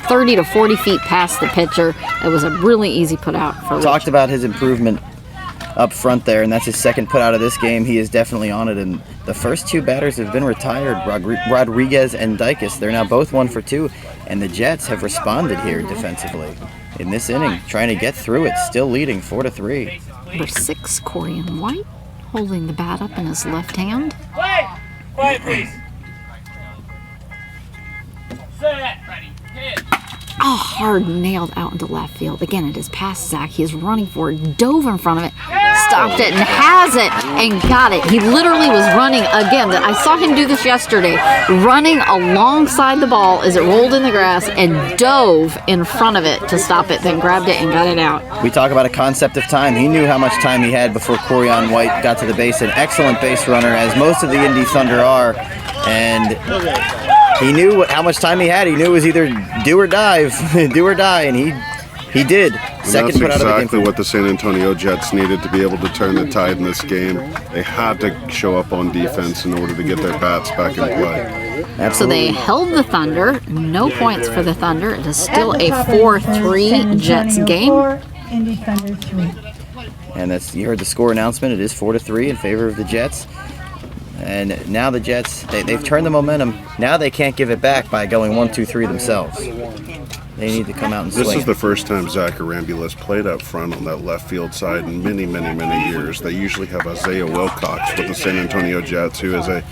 30 to 40 feet past the pitcher. It was a really easy put out for Rich. Talked about his improvement up front there, and that's his second put out of this game. He is definitely on it, and the first 2 batters have been retired, Rodriguez and Dykes. They're now both 1 for 2, and the Jets have responded here defensively in this inning, trying to get through it, still leading 4-3. Number 6, Corian White, holding the bat up in his left hand. Quiet, please. Set. Ready. Hit. Hard nailed out into left field. Again, it is past Zach. He is running for it, dove in front of it, stopped it, and has it, and got it. He literally was running again. I saw him do this yesterday, running alongside the ball as it rolled in the grass and dove in front of it to stop it, then grabbed it and got it out. We talk about a concept of time. He knew how much time he had before Corian White got to the base. An excellent base runner, as most of the Indy Thunder are, and he knew how much time he had. He knew it was either do or dive, and he did. Second put out of the game. That's exactly what the San Antonio Jets needed to be able to turn the tide in this game. They had to show up on defense in order to get their bats back in play. Absolutely. So they held the Thunder. No points for the Thunder. It is still a 4-3 Jets game. Indy Thunder 3. And you heard the score announcement. It is 4-3 in favor of the Jets. And now the Jets, they've turned the momentum. Now they can't give it back by going 1-2-3 themselves. They need to come out and swing. This is the first time Zach Arambulis played up front on that left field side in many, many, many years. They usually have Isaiah Wilcox with the San Antonio Jets, who is a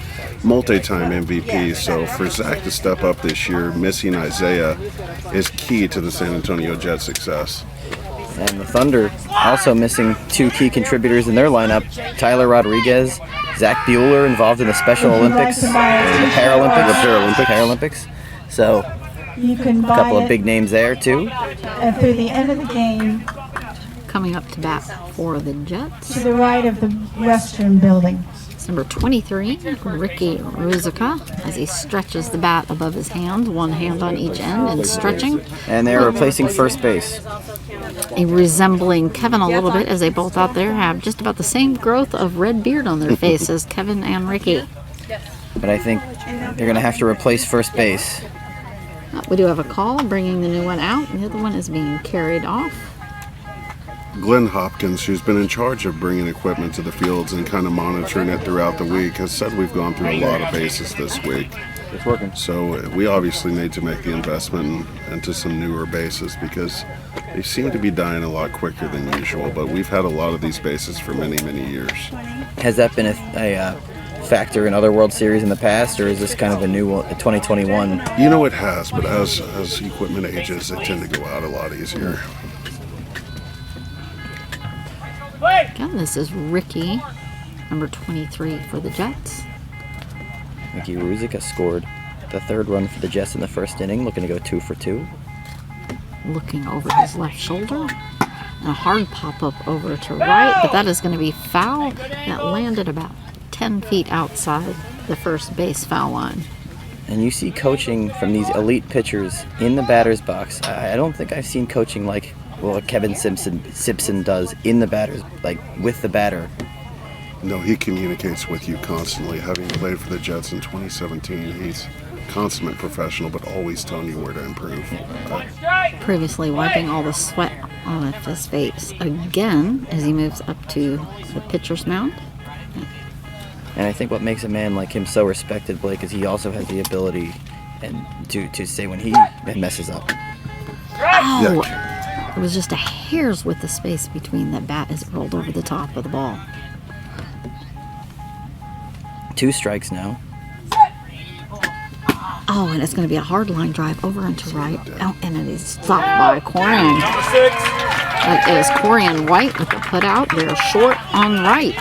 multi-time MVP. So for Zach to step up this year, missing Isaiah is key to the San Antonio Jets' success. And the Thunder also missing 2 key contributors in their lineup, Tyler Rodriguez, Zach Bueller, involved in the Special Olympics, the Paralympics. So you can a couple of big names there too. Through the end of the game. Coming up to bat for the Jets. To the right of the Western building. Number 23, Ricky Ruzicka, as he stretches the bat above his hand, one hand on each end and stretching. And they're replacing first base. Resembling Kevin a little bit, as they both out there have just about the same growth of red beard on their face as Kevin and Ricky. But I think they're going to have to replace first base. We do have a call bringing the new one out, and the other one is being carried off. Glenn Hopkins, who's been in charge of bringing equipment to the fields and kind of monitoring it throughout the week, has said we've gone through a lot of bases this week. It's working. So we obviously need to make the investment into some newer bases because they seem to be dying a lot quicker than usual, but we've had a lot of these bases for many, many years. Has that been a factor in other World Series in the past, or is this kind of a new 2021? You know, it has, but as equipment ages, they tend to go out a lot easier. Again, this is Ricky, number 23 for the Jets. Ricky Ruzicka scored the third run for the Jets in the first inning, looking to go 2 for 2. Looking over his left shoulder. And a hard pop-up over to right, but that is going to be foul. That landed about 10 feet outside the first base foul line. And you see coaching from these elite pitchers in the batter's box. I don't think I've seen coaching like what Kevin Simpson does in the batter's, like with the batter. No, he communicates with you constantly. Having played for the Jets in 2017, he's consummate professional, but always telling you where to improve. Previously wiping all the sweat off his face again as he moves up to the pitcher's mound. And I think what makes a man like him so respected, Blake, is he also has the ability and to say when he messes up. Oh, it was just a hair's width of space between the bat as it rolled over the top of the ball. 2 strikes now. Oh, and it's going to be a hard line drive over and to right. Oh, and it is stopped by Corian. It is Corian White with the put out. They're short on right.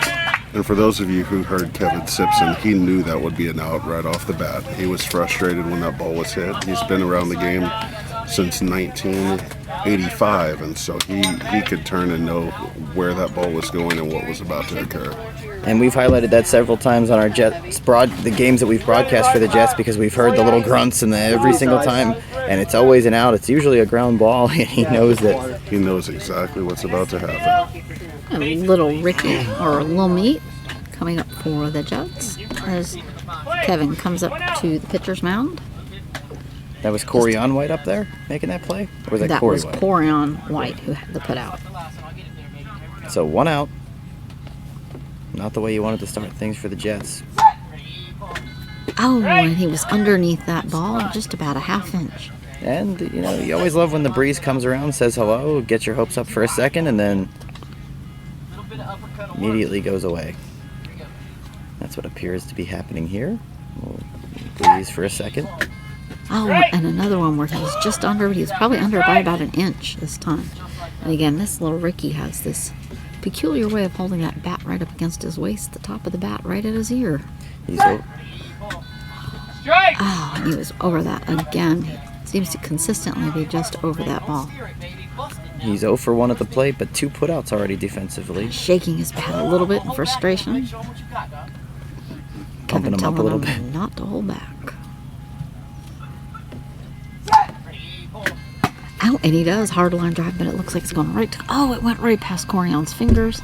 And for those of you who heard Kevin Simpson, he knew that would be an out right off the bat. He was frustrated when that ball was hit. He's been around the game since 1985, and so he could turn and know where that ball was going and what was about to occur. And we've highlighted that several times on our Jets the games that we've broadcast for the Jets, because we've heard the little grunts and every single time, and it's always an out. It's usually a ground ball, and he knows that. He knows exactly what's about to happen. A little Ricky, or Lil Meat, coming up for the Jets as Kevin comes up to the pitcher's mound. That was Corian White up there making that play? Or was that Corey was White? Corian White who had the put out. So 1 out. Not the way you wanted to start things for the Jets. Oh, and he was underneath that ball just about a half inch. And, you know, you always love when the breeze comes around, says hello, gets your hopes up for a second, and then immediately goes away. That's what appears to be happening here. We'll breeze for a second. Oh, and another one where he was just under, but he was probably under by about an inch this time. And again, this little Ricky has this peculiar way of holding that bat right up against his waist, the top of the bat right at his ear. He's Oh, and he was over that again. He seems to consistently be just over that ball. He's 0 for 1 at the plate, but 2 putouts already defensively. Shaking his bat a little bit in frustration. Pumping him up a little bit. Not to hold back. Oh, and he does hard line drive, but it looks like it's going right to, oh, it went right past Corian's fingers.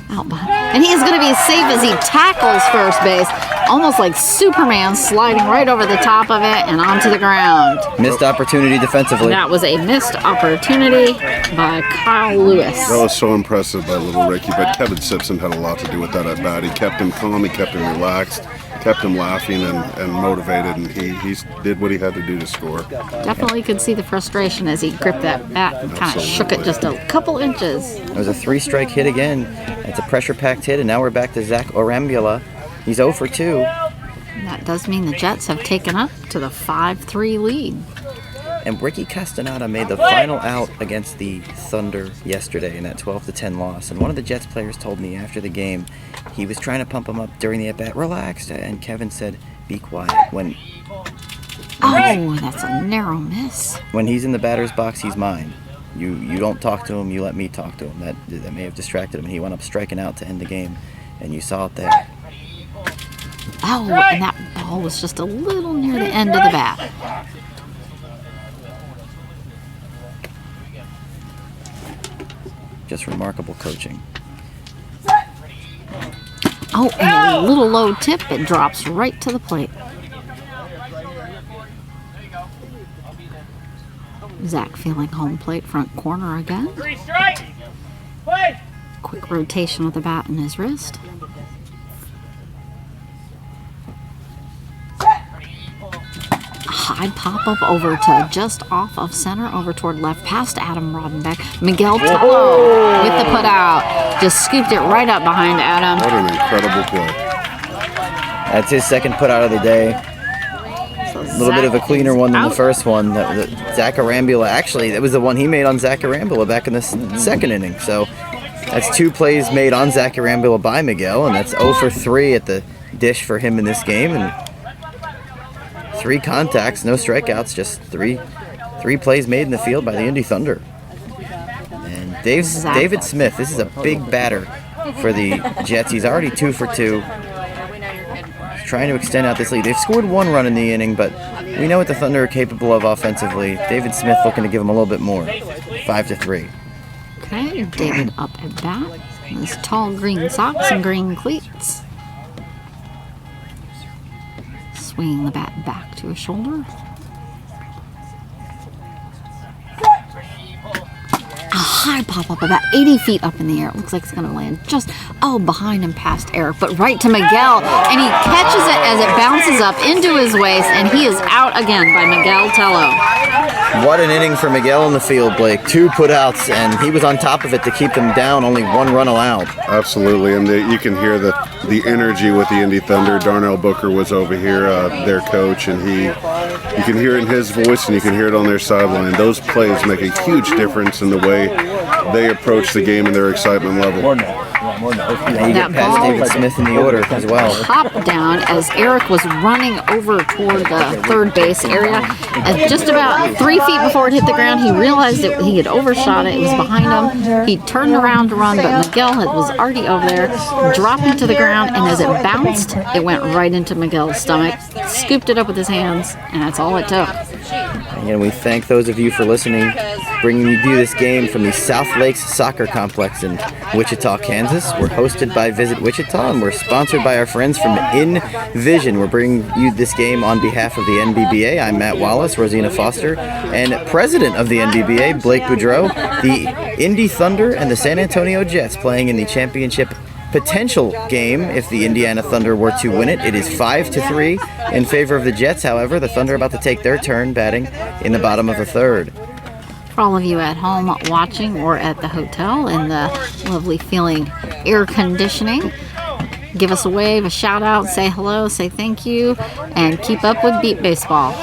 Out behind. And he is going to be safe as he tackles first base, almost like Superman, sliding right over the top of it and onto the ground. Missed opportunity defensively. That was a missed opportunity by Kyle Lewis. That was so impressive by little Ricky, but Kevin Simpson had a lot to do with that at bat. He kept him calm, he kept him relaxed, kept him laughing and motivated, and he did what he had to do to score. Definitely could see the frustration as he gripped that bat and kind of shook it just a couple inches. It was a 3-strike hit again. It's a pressure-packed hit, and now we're back to Zach Orambula. He's 0 for 2. And that does mean the Jets have taken up to the 5-3 lead. And Ricky Castaneda made the final out against the Thunder yesterday in that 12-10 loss. And one of the Jets players told me after the game, he was trying to pump him up during the at-bat. Relax. And Kevin said, be quiet. Oh, that's a narrow miss. When he's in the batter's box, he's mine. You don't talk to him, you let me talk to him. That may have distracted him. He went up striking out to end the game, and you saw it there. Oh, and that ball was just a little near the end of the bat. Just remarkable coaching. Oh, and a little low tip. It drops right to the plate. Zach feeling home plate front corner again. 3 strike. Play. Quick rotation of the bat in his wrist. High pop up over to just off of center, over toward left, past Adam Rodenbeck. Miguel Tello with the put out. Just scooped it right up behind Adam. What an incredible play. That's his second put out of the day. A little bit of a cleaner one than the first one. Zach Arambula, actually, that was the one he made on Zach Arambula back in the second inning. So that's 2 plays made on Zach Arambula by Miguel, and that's 0 for 3 at the dish for him in this game. And 3 contacts, no strikeouts, just three plays made in the field by the Indy Thunder. And David Smith, this is a big batter for the Jets. He's already 2 for 2. He's trying to extend out this lead. They've scored 1 run in the inning, but we know what the Thunder are capable of offensively. David Smith looking to give them a little bit more. 5-3. Okay, David up at bat. His tall green socks and green cleats. Swinging the bat back to his shoulder. A high pop-up about 80 feet up in the air. It looks like it's going to land just, behind him past Eric, but right to Miguel. And he catches it as it bounces up into his waist, and he is out again by Miguel Tello. What an inning for Miguel in the field, Blake. 2 putouts, and he was on top of it to keep them down. Only 1 run allowed. Absolutely, and you can hear the energy with the Indy Thunder. Darnell Booker was over here, their coach, and you can hear it in his voice and you can hear it on their sideline. Those plays make a huge difference in the way they approach the game and their excitement level. More than that. Yeah, more than that. And you get past David Smith in the order as well. Hop down as Eric was running over toward the third base area. And just about 3 feet before it hit the ground, he realized that he had overshot it. It was behind him. He turned around to run, but Miguel was already over there, dropping to the ground, and as it bounced, it went right into Miguel's stomach. Scooped it up with his hands, and that's all it took. Again, we thank those of you for listening, bringing you this game from the South Lakes Soccer Complex in Wichita, Kansas. We're hosted by Visit Wichita, and we're sponsored by our friends from InVision. We're bringing you this game on behalf of the NBBA. I'm Matt Wallace, Rosina Foster, and president of the NBBA, Blake Boudreau. The Indy Thunder and the San Antonio Jets playing in the championship potential game if the Indiana Thunder were to win it. It is 5-3 in favor of the Jets. However, the Thunder are about to take their turn batting in the bottom of the third. For all of you at home watching or at the hotel in the lovely feeling air conditioning, give us a wave, a shout out, say hello, say thank you, and keep up with Beat Baseball.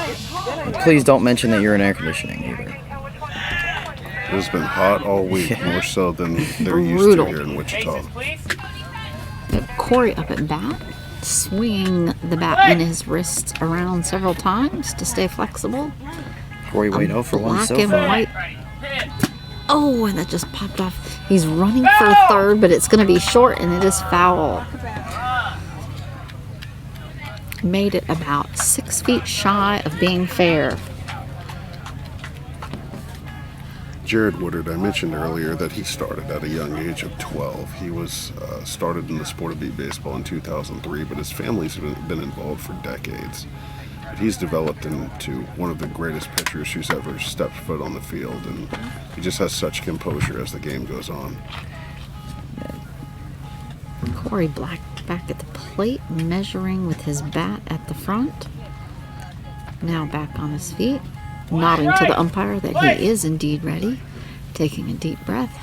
Please don't mention that you're in air conditioning either. It has been hot all week, more so than they're used to here in Wichita. We have Corey up at bat, swinging the bat in his wrists around several times to stay flexible. Corey Wade 0 for 1 Black so and far. white. Oh, and that just popped off. He's running for third, but it's going to be short, and it is foul. Made it about 6 feet shy of being fair. Jared Woodard, I mentioned earlier that he started at a young age of 12. He was started in the sport of beat baseball in 2003, but his family's been involved for decades. But he's developed into one of the greatest pitchers who's ever stepped foot on the field, and he just has such composure as the game goes on. Corey Black back at the plate, measuring with his bat at the front. Now back on his feet, nodding to the umpire that he is indeed ready. Taking a deep breath.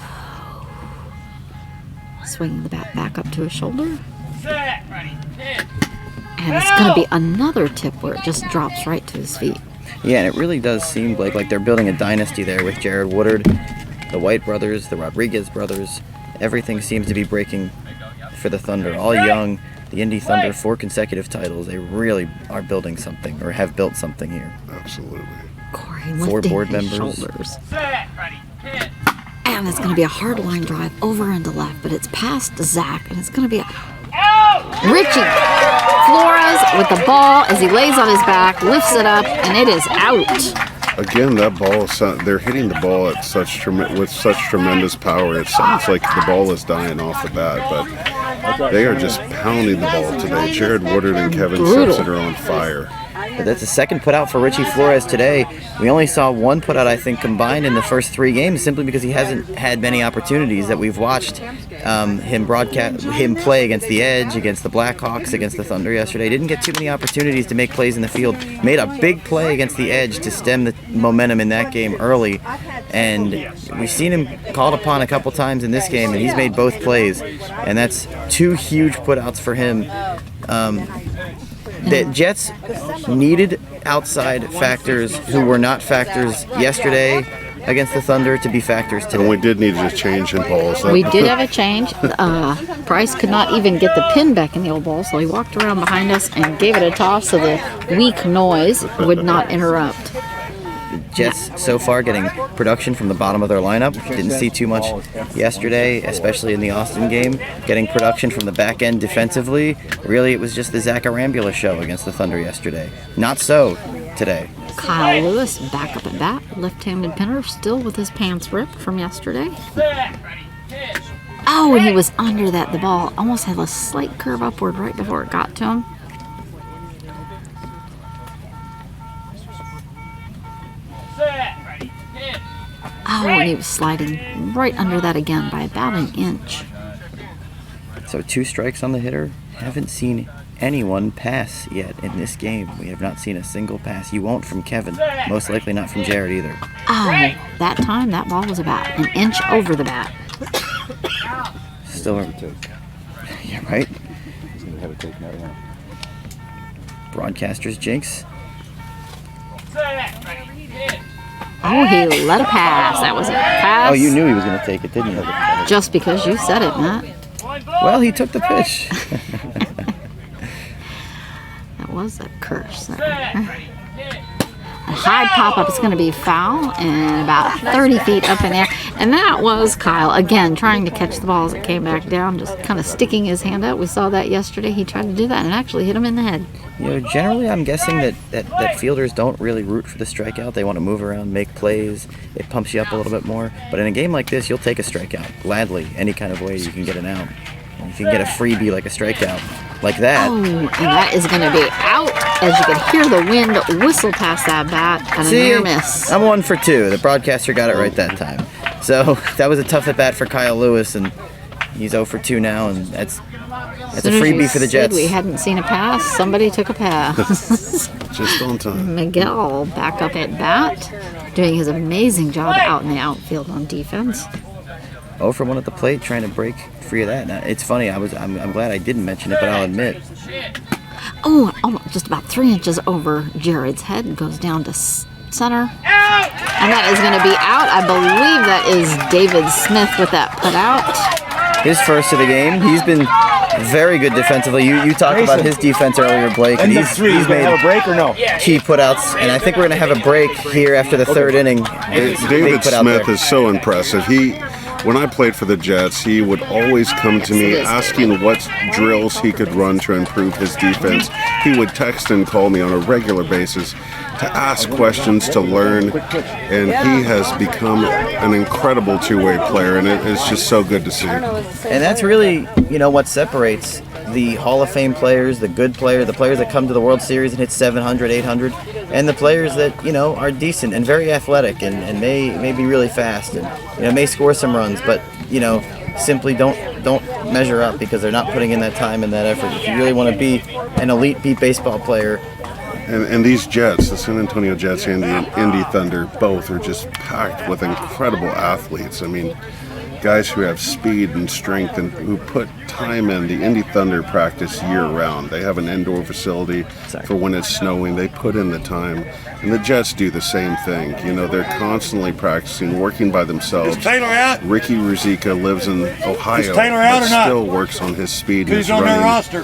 Swinging the bat back up to his shoulder. And it's going to be another tip where it just drops right to his feet. Yeah, and it really does seem like they're building a dynasty there with Jared Woodard, the White brothers, the Rodriguez brothers. Everything seems to be breaking for the Thunder. All young, the Indy Thunder, 4 consecutive titles. They really are building something, or have built something here. Absolutely. Corey 4 lifting board his members. shoulders. And it's going to be a hard line drive over into left, but it's past Zach, and it's going to be a Richie Flores with the ball as he lays on his back, lifts it up, and it is out. Again, that ball, they're hitting the ball at with such tremendous power. It sounds like the ball is dying off the bat, but they are just pounding the ball today. Jared Woodard and Kevin Simpson are on fire. But that's the second putout for Richie Flores today. We only saw one putout, I think, combined in the first 3 games, simply because he hasn't had many opportunities that we've watched him play against the Edge, against the Blackhawks, against the Thunder yesterday. Didn't get too many opportunities to make plays in the field. Made a big play against the Edge to stem the momentum in that game early, and we've seen him called upon a couple times in this game, and he's made both plays, and that's 2 huge putouts for him. The Jets needed outside factors who were not factors yesterday against the Thunder to be factors today. And we did need a change in balls. We did have a change. Price could not even get the pin back in the old ball, so he walked around behind us and gave it a toss so the weak noise would not interrupt. Jets so far getting production from the bottom of their lineup. Didn't see too much yesterday, especially in the Austin game. Getting production from the back end defensively. Really, it was just the Zach Arambula show against the Thunder yesterday. Not so today. Kyle Lewis back up at bat. Left-handed pinner still with his pants ripped from yesterday. Oh, and he was under that. The ball almost had a slight curve upward right before it got to him. Oh, and he was sliding right under that again by about an inch. So 2 strikes on the hitter. Haven't seen anyone pass yet in this game. We have not seen a single pass. You won't from Kevin. Most likely not from Jared either. Oh, that time that ball was about an inch over the bat. Still, yeah, right? Broadcaster's jinx. Oh, he let a pass. That was a pass. Oh, you knew he was going to take it, didn't you? Just because you said it, Matt. Well, he took the pitch. That was a curse. A high pop-up is going to be foul and about 30 feet up in the air. And that was Kyle, again, trying to catch the ball as it came back down, just kind of sticking his hand out. We saw that yesterday. He tried to do that and actually hit him in the head. You know, generally I'm guessing that fielders don't really root for the strikeout. They want to move around, make plays. It pumps you up a little bit more. But in a game like this, you'll take a strikeout gladly, any kind of way you can get an out. You can get a freebie like a strikeout, like that. Oh, and that is going to be out as you can hear the wind whistle past that bat and a near miss. I'm 1 for 2. The broadcaster got it right that time. So that was a tough at bat for Kyle Lewis, and he's 0 for 2 now, and that's a freebie for the Jets. We hadn't seen a pass. Somebody took a pass. Just on time. Miguel back up at bat, doing his amazing job out in the outfield on defense. 0 for 1 at the plate, trying to break free of that. Now, it's funny. I'm glad I didn't mention it, but I'll admit. Oh, almost just about 3 inches over Jared's head, goes down to center, and that is going to be out. I believe that is David Smith with that put out. His first of the game. He's been very good defensively. You talked about his defense earlier, Blake, and he's made have a break or no? key putouts. And I think we're going to have a break here after the 3rd inning. David Smith is so impressive. When I played for the Jets, he would always come to me asking what drills he could run to improve his defense. He would text and call me on a regular basis to ask questions, to learn, and he has become an incredible two-way player, and it is just so good to see. And that's really, what separates the Hall of Fame players, the good players, the players that come to the World Series and hit 700, 800, and the players that, are decent and very athletic and may be really fast and, may score some runs, but, simply don't measure up because they're not putting in that time and that effort. If you really want to be an elite beat baseball player. And these Jets, the San Antonio Jets and the Indy Thunder, both are just packed with incredible athletes. I mean, guys who have speed and strength and who put time in. The Indy Thunder practice year-round. They have an indoor facility for when it's snowing. They put in the time. And the Jets do the same thing. They're constantly practicing, working by themselves. Is Taylor out? Ricky Ruzicka lives in Ohio, Is Taylor out but or not? still works on his speed and He's his on their running roster.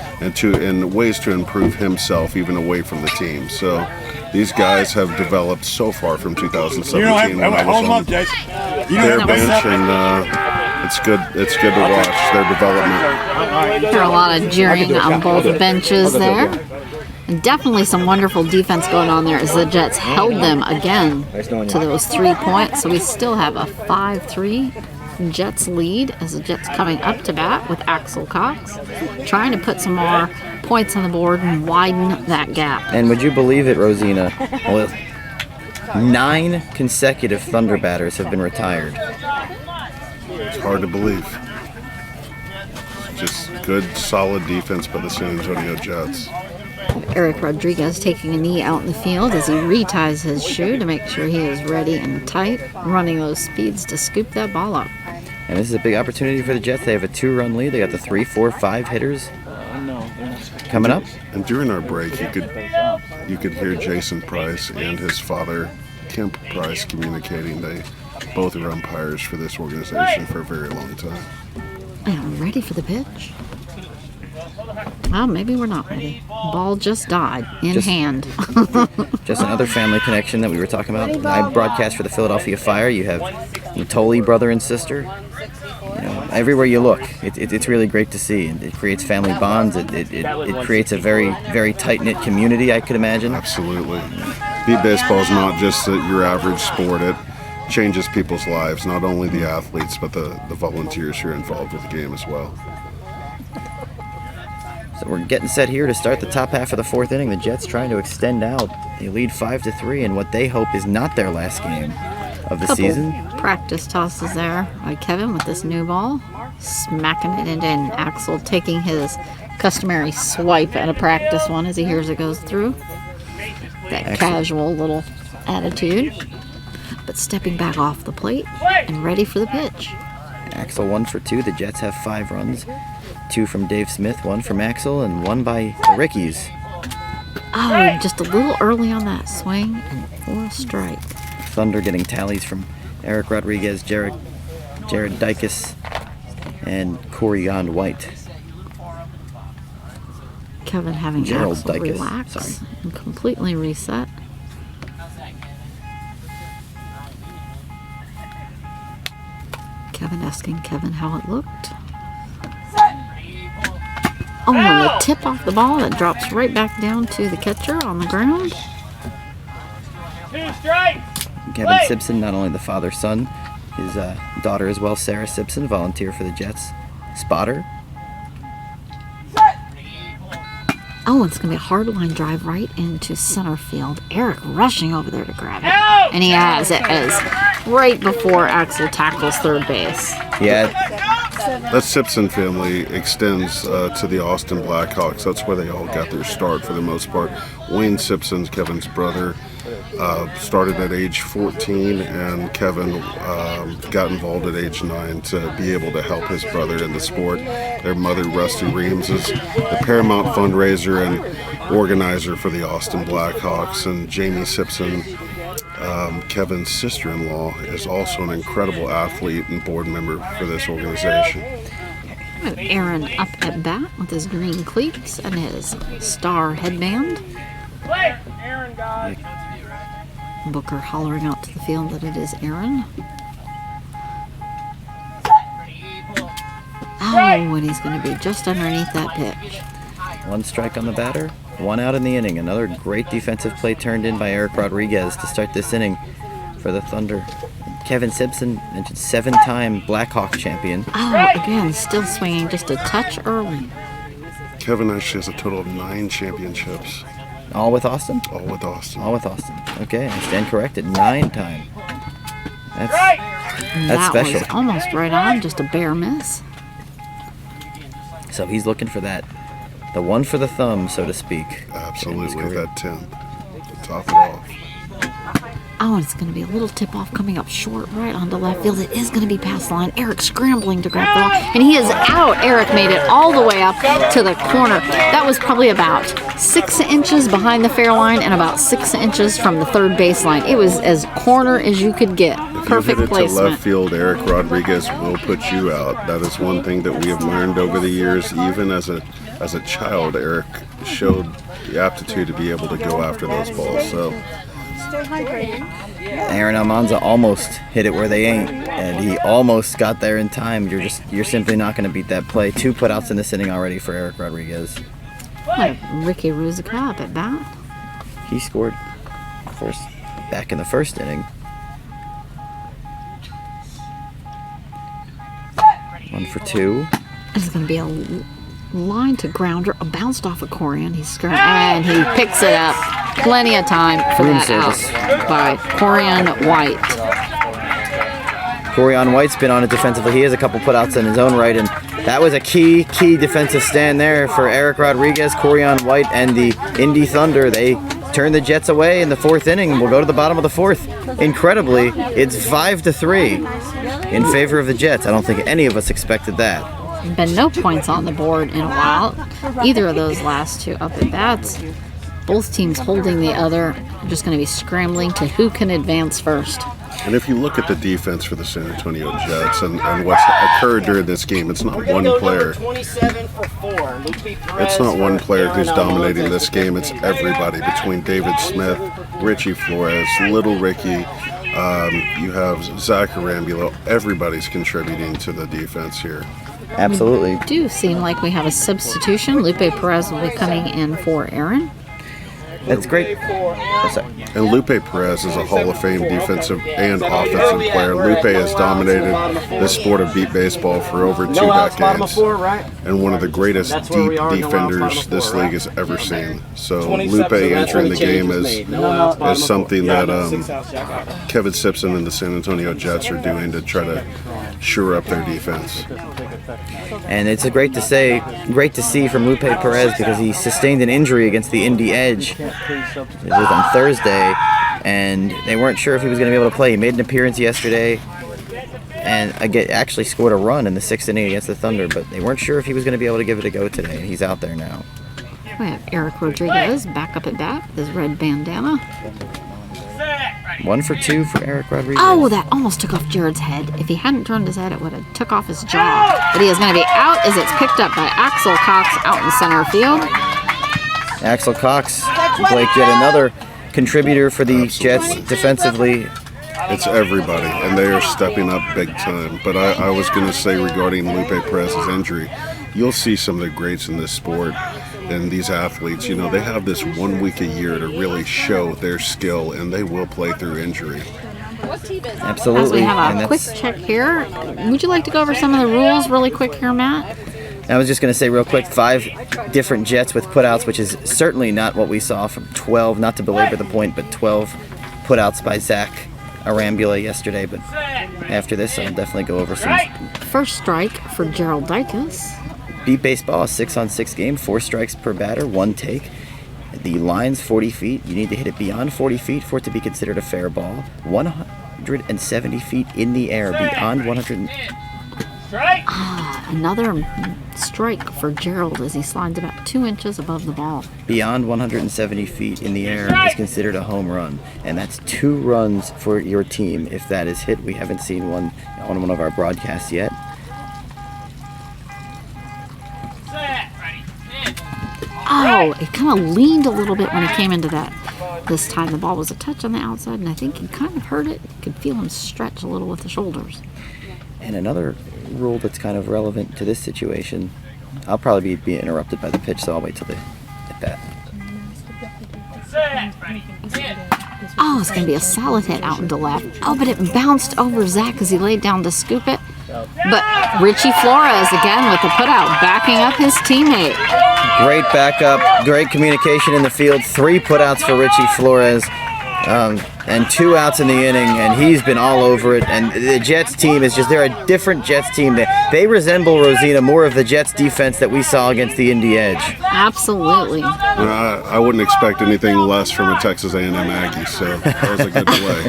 and ways to improve himself even away from the team. So these guys have developed so far from 2017 when I was on their bench, and it's good. It's good to watch their development. There are a lot of jeering on both benches there. And definitely some wonderful defense going on there as the Jets held them again to those 3 points. So we still have a 5-3 Jets lead as the Jets coming up to bat with Axel Cox, trying to put some more points on the board and widen that gap. And would you believe it, Rosina? Well, 9 consecutive Thunder batters have been retired. It's hard to believe. Just good, solid defense by the San Antonio Jets. Eric Rodriguez taking a knee out in the field as he reties his shoe to make sure he is ready and tight, running those speeds to scoop that ball up. And this is a big opportunity for the Jets. They have a 2-run lead. They got the 3, 4, 5 hitters coming up. And during our break, you could hear Jason Price and his father, Kemp Price, communicating. They both are umpires for this organization for a very long time. And ready for the pitch. Well, maybe we're not ready. Ball just died in hand. Just another family connection that we were talking about. I broadcast for the Philadelphia Fire. You have Natoli, brother and sister. You know, everywhere you look, it's really great to see. It creates family bonds. It creates a very, very tight-knit community, I could imagine. Absolutely. Beat baseball is not just your average sport. It changes people's lives, not only the athletes, but the volunteers who are involved with the game as well. So we're getting set here to start the top half of the 4th inning. The Jets trying to extend out. They lead 5-3 in what they hope is not their last game of the season. Practice tosses there by Kevin with this new ball, smacking it in, and Axel taking his customary swipe at a practice one as he hears it goes through. That casual little attitude, but stepping back off the plate and ready for the pitch. Axel 1 for 2. The Jets have 5 runs. 2 from Dave Smith, 1 from Axel, and 1 by the Rickies. Oh, just a little early on that swing and for a strike. Thunder getting tallies from Eric Rodriguez, Jared Dykes, and Corey Yond White. Kevin having Gerald Axel Dykes, relax sorry. and completely reset. Kevin asking Kevin how it looked. Oh, and a tip off the ball that drops right back down to the catcher on the ground. 2 strikes. Kevin Simpson, not only the father-son, his daughter as well, Sarah Simpson, volunteer for the Jets. Spotter. Oh, it's going to be a hard line drive right into center field. Eric rushing over there to grab it. And he has it as right before Axel tackles third base. Yeah, That Simpson family extends to the Austin Blackhawks. That's where they all got their start for the most part. Wayne Simpson's Kevin's brother. Started at age 14, and Kevin got involved at age 9 to be able to help his brother in the sport. Their mother, Rusty Reams, is the paramount fundraiser and organizer for the Austin Blackhawks, and Jamie Simpson, Kevin's sister-in-law, is also an incredible athlete and board member for this organization. Aaron up at bat with his green cleats and his star headband. Play. Aaron got. Booker hollering out to the field that it is Aaron. Oh, and he's going to be just underneath that pitch. 1 strike on the batter, 1 out in the inning. Another great defensive play turned in by Eric Rodriguez to start this inning for the Thunder. Kevin Simpson, mentioned 7-time Blackhawk champion. Oh, again, still swinging just a touch early. Kevin actually has a total of 9 championships. All with Austin? All with Austin. All with Austin. Okay, I stand corrected. 9-time. That's That special. was almost right on, just a bare miss. So he's looking for that, the one for the thumb, so to speak. Absolutely, that 10 to top it off. Oh, and it's going to be a little tip-off coming up short right onto left field. It is going to be past the line. Eric scrambling to grab the ball, and he is out. Eric made it all the way up to the corner. That was probably about 6 inches behind the fair line and about 6 inches from the third baseline. It was as corner as you could get. Perfect If you hit it to placement. left field, Eric Rodriguez will put you out. That is one thing that we have learned over the years. Even as a child, Eric showed the aptitude to be able to go after those balls. So Aaron Almanza almost hit it where they ain't, and he almost got there in time. You're simply not going to beat that play. 2 putouts in this inning already for Eric Rodriguez. Ricky Ruzica up at bat. He scored back in the first inning. 1 for 2. This is going to be a line to grounder, a bounced off of Corian. And he picks it up. Plenty of time for Room that service out by Corian White. Corian White's been on it defensively. He has a couple putouts in his own right, and that was a key defensive stand there for Eric Rodriguez. Corian White and the Indy Thunder, they turned the Jets away in the 4th inning. We'll go to the bottom of the 4th. Incredibly, it's 5-3 in favor of the Jets. I don't think any of us expected that. Been no points on the board in a while. Either of those last 2 up at bats. Both teams holding the other. Just going to be scrambling to who can advance first. And if you look at the defense for the San Antonio Jets and what's occurred during this game, it's not one player. It's not one player who's dominating this game. It's everybody between David Smith, Richie Flores, Little Ricky. You have Zach Arambulo. Everybody's contributing to the defense here. Absolutely. It do seem like we have a substitution. Lupe Perez will be coming in for Aaron. That's great. And Lupe Perez is a Hall of Fame defensive and offensive player. Lupe has dominated the sport of beat baseball for over 2 decades and one of the greatest deep defenders this league has ever seen. So Lupe entering the game is something that Kevin Simpson and the San Antonio Jets are doing to try to shore up their defense. And it's great to see from Lupe Perez because he sustained an injury against the Indy Edge. It was on Thursday, and they weren't sure if he was going to be able to play. He made an appearance yesterday and actually scored a run in the 6th inning against the Thunder, but they weren't sure if he was going to be able to give it a go today, and he's out there now. We have Eric Rodriguez back up at bat with his red bandana. 1 for 2 for Eric Rodriguez. Oh, that almost took off Jared's head. If he hadn't turned his head, it would have took off his jaw. But he is going to be out as it's picked up by Axel Cox out in center field. Axel Cox, Blake, yet another contributor for the Jets defensively. It's everybody, and they are stepping up big time. But I was going to say regarding Lupe Perez's injury, you'll see some of the greats in this sport and these athletes, they have this 1 week a year to really show their skill, and they will play through injury. Absolutely. As we have a quick check here, would you like to go over some of the rules really quick here, Matt? I was just going to say real quick, 5 different Jets with putouts, which is certainly not what we saw from 12, not to belabor the point, but 12 putouts by Zach Arambula yesterday. But after this, I'll definitely go over some. First strike for Gerald Dykes. Beat baseball, a 6-on-6 game, 4 strikes per batter, 1 take. The line's 40 feet. You need to hit it beyond 40 feet for it to be considered a fair ball. 170 feet in the air, beyond 100. Another strike for Gerald as he slides about 2 inches above the ball. Beyond 170 feet in the air is considered a home run, and that's 2 runs for your team if that is hit. We haven't seen one on one of our broadcasts yet. Oh, it kind of leaned a little bit when he came into that. This time the ball was a touch on the outside, and I think he kind of heard it. You could feel him stretch a little with the shoulders. And another rule that's kind of relevant to this situation, I'll probably be interrupted by the pitch, so I'll wait till the at-bat. Oh, it's going to be a solid hit out into left. Oh, but it bounced over Zach as he laid down to scoop it. But Richie Flores, again, with the putout, backing up his teammate. Great backup, great communication in the field. 3 putouts for Richie Flores. And 2 outs in the inning, and he's been all over it. And the Jets team is they're a different Jets team. They resemble, Rosina, more of the Jets defense that we saw against the Indy Edge. Absolutely. I wouldn't expect anything less from a Texas A&M Aggie, so that was a good play.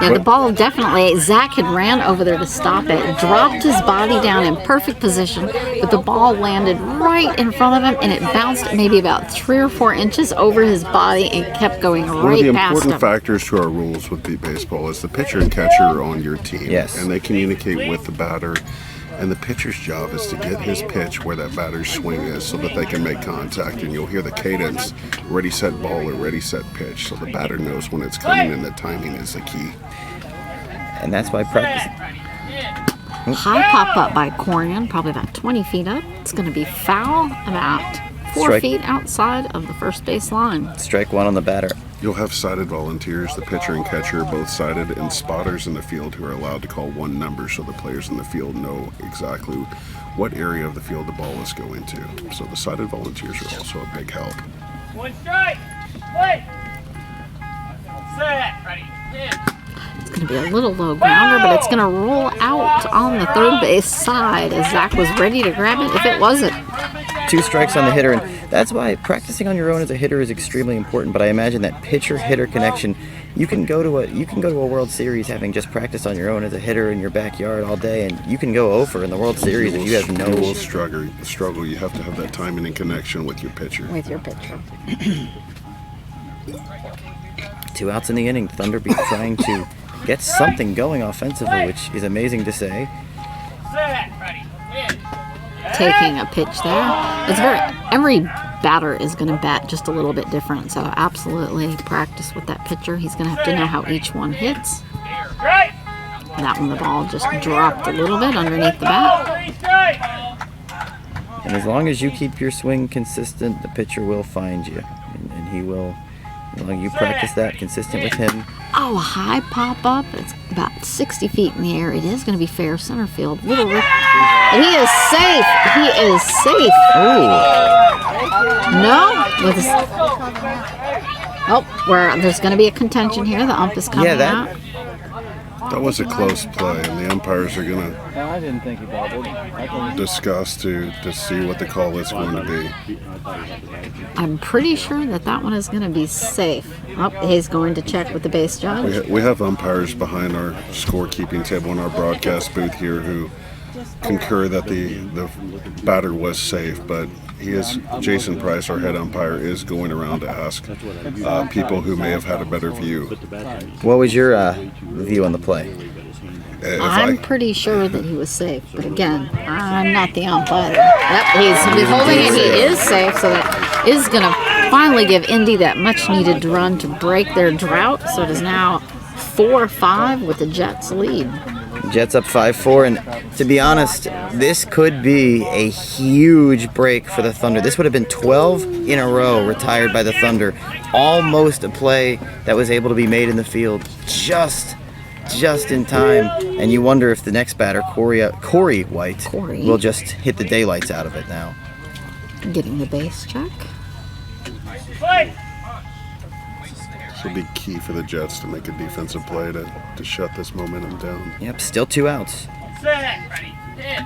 Yeah, the ball definitely, Zach had ran over there to stop it, dropped his body down in perfect position, but the ball landed right in front of him, and it bounced maybe about 3 or 4 inches over his body and kept going right past him. One of the important factors to our rules with beat baseball is the pitcher and catcher are on your team. Yes. And they communicate with the batter And the pitcher's job is to get his pitch where that batter's swing is so that they can make contact. And you'll hear the cadence, ready, set, ball, or ready, set, pitch. So the batter knows when it's coming, and the timing is the key. And that's why practice. High pop up by Corian, probably about 20 feet up. It's going to be foul, about 4 feet outside of the first base line. Strike one on the batter. You'll have sighted volunteers, the pitcher and catcher are both sighted, and spotters in the field who are allowed to call one number so the players in the field know exactly what area of the field the ball is going to. So the sighted volunteers are also a big help. One strike. Play. Set. Ready. Hit. It's going to be a little low grounder, but it's going to roll out on the third base side as Zach was ready to grab it if it wasn't. 2 strikes on the hitter, and that's why practicing on your own as a hitter is extremely important. But I imagine that pitcher-hitter connection, you can go to a World Series having just practiced on your own as a hitter in your backyard all day, and you can go over in the World Series if you have no. You will struggle. You have to have that timing and connection with your pitcher. With your pitcher. 2 outs in the inning. Thunder be trying to get something going offensively, which is amazing to say. Set. Ready. Hit. Taking a pitch there. It's every batter is going to bat just a little bit different, so absolutely practice with that pitcher. He's going to have to know how each one hits. Strike. That one, the ball just dropped a little bit underneath the bat. 3 strikes. And as long as you keep your swing consistent, the pitcher will find you, and he will. As long as you practice that consistent with him. Oh, a high pop up. It's about 60 feet in the air. It is going to be fair center field. Little Rick. And he is safe. He is safe. Ooh. No. Where there's going to be a contention here. The ump is coming out. That was a close play, and the umpires are going No, I didn't think he bobbled. to discuss to see what the call is going to be. I'm pretty sure that one is going to be safe. Oh, he's going to check with the base judge. We have umpires behind our scorekeeping table in our broadcast booth here who concur that the batter was safe, but Jason Price, our head umpire, is going around to ask people who may have had a better view. What was your view on the play? I'm pretty sure that he was safe, but again, I'm not the umpire. Yep, he's holding it. He is safe, so that is going to finally give Indy that much-needed run to break their drought. So it is now 4-5 with the Jets lead. Jets up 5-4, and to be honest, this could be a huge break for the Thunder. This would have been 12 in a row retired by the Thunder. Almost a play that was able to be made in the field just in time, and you wonder if the next batter, Corey White, will just hit the daylights out of it now. Getting the base check. Play. This will be key for the Jets to make a defensive play to shut this momentum down. Yep, still 2 outs. Set. Ready. Hit.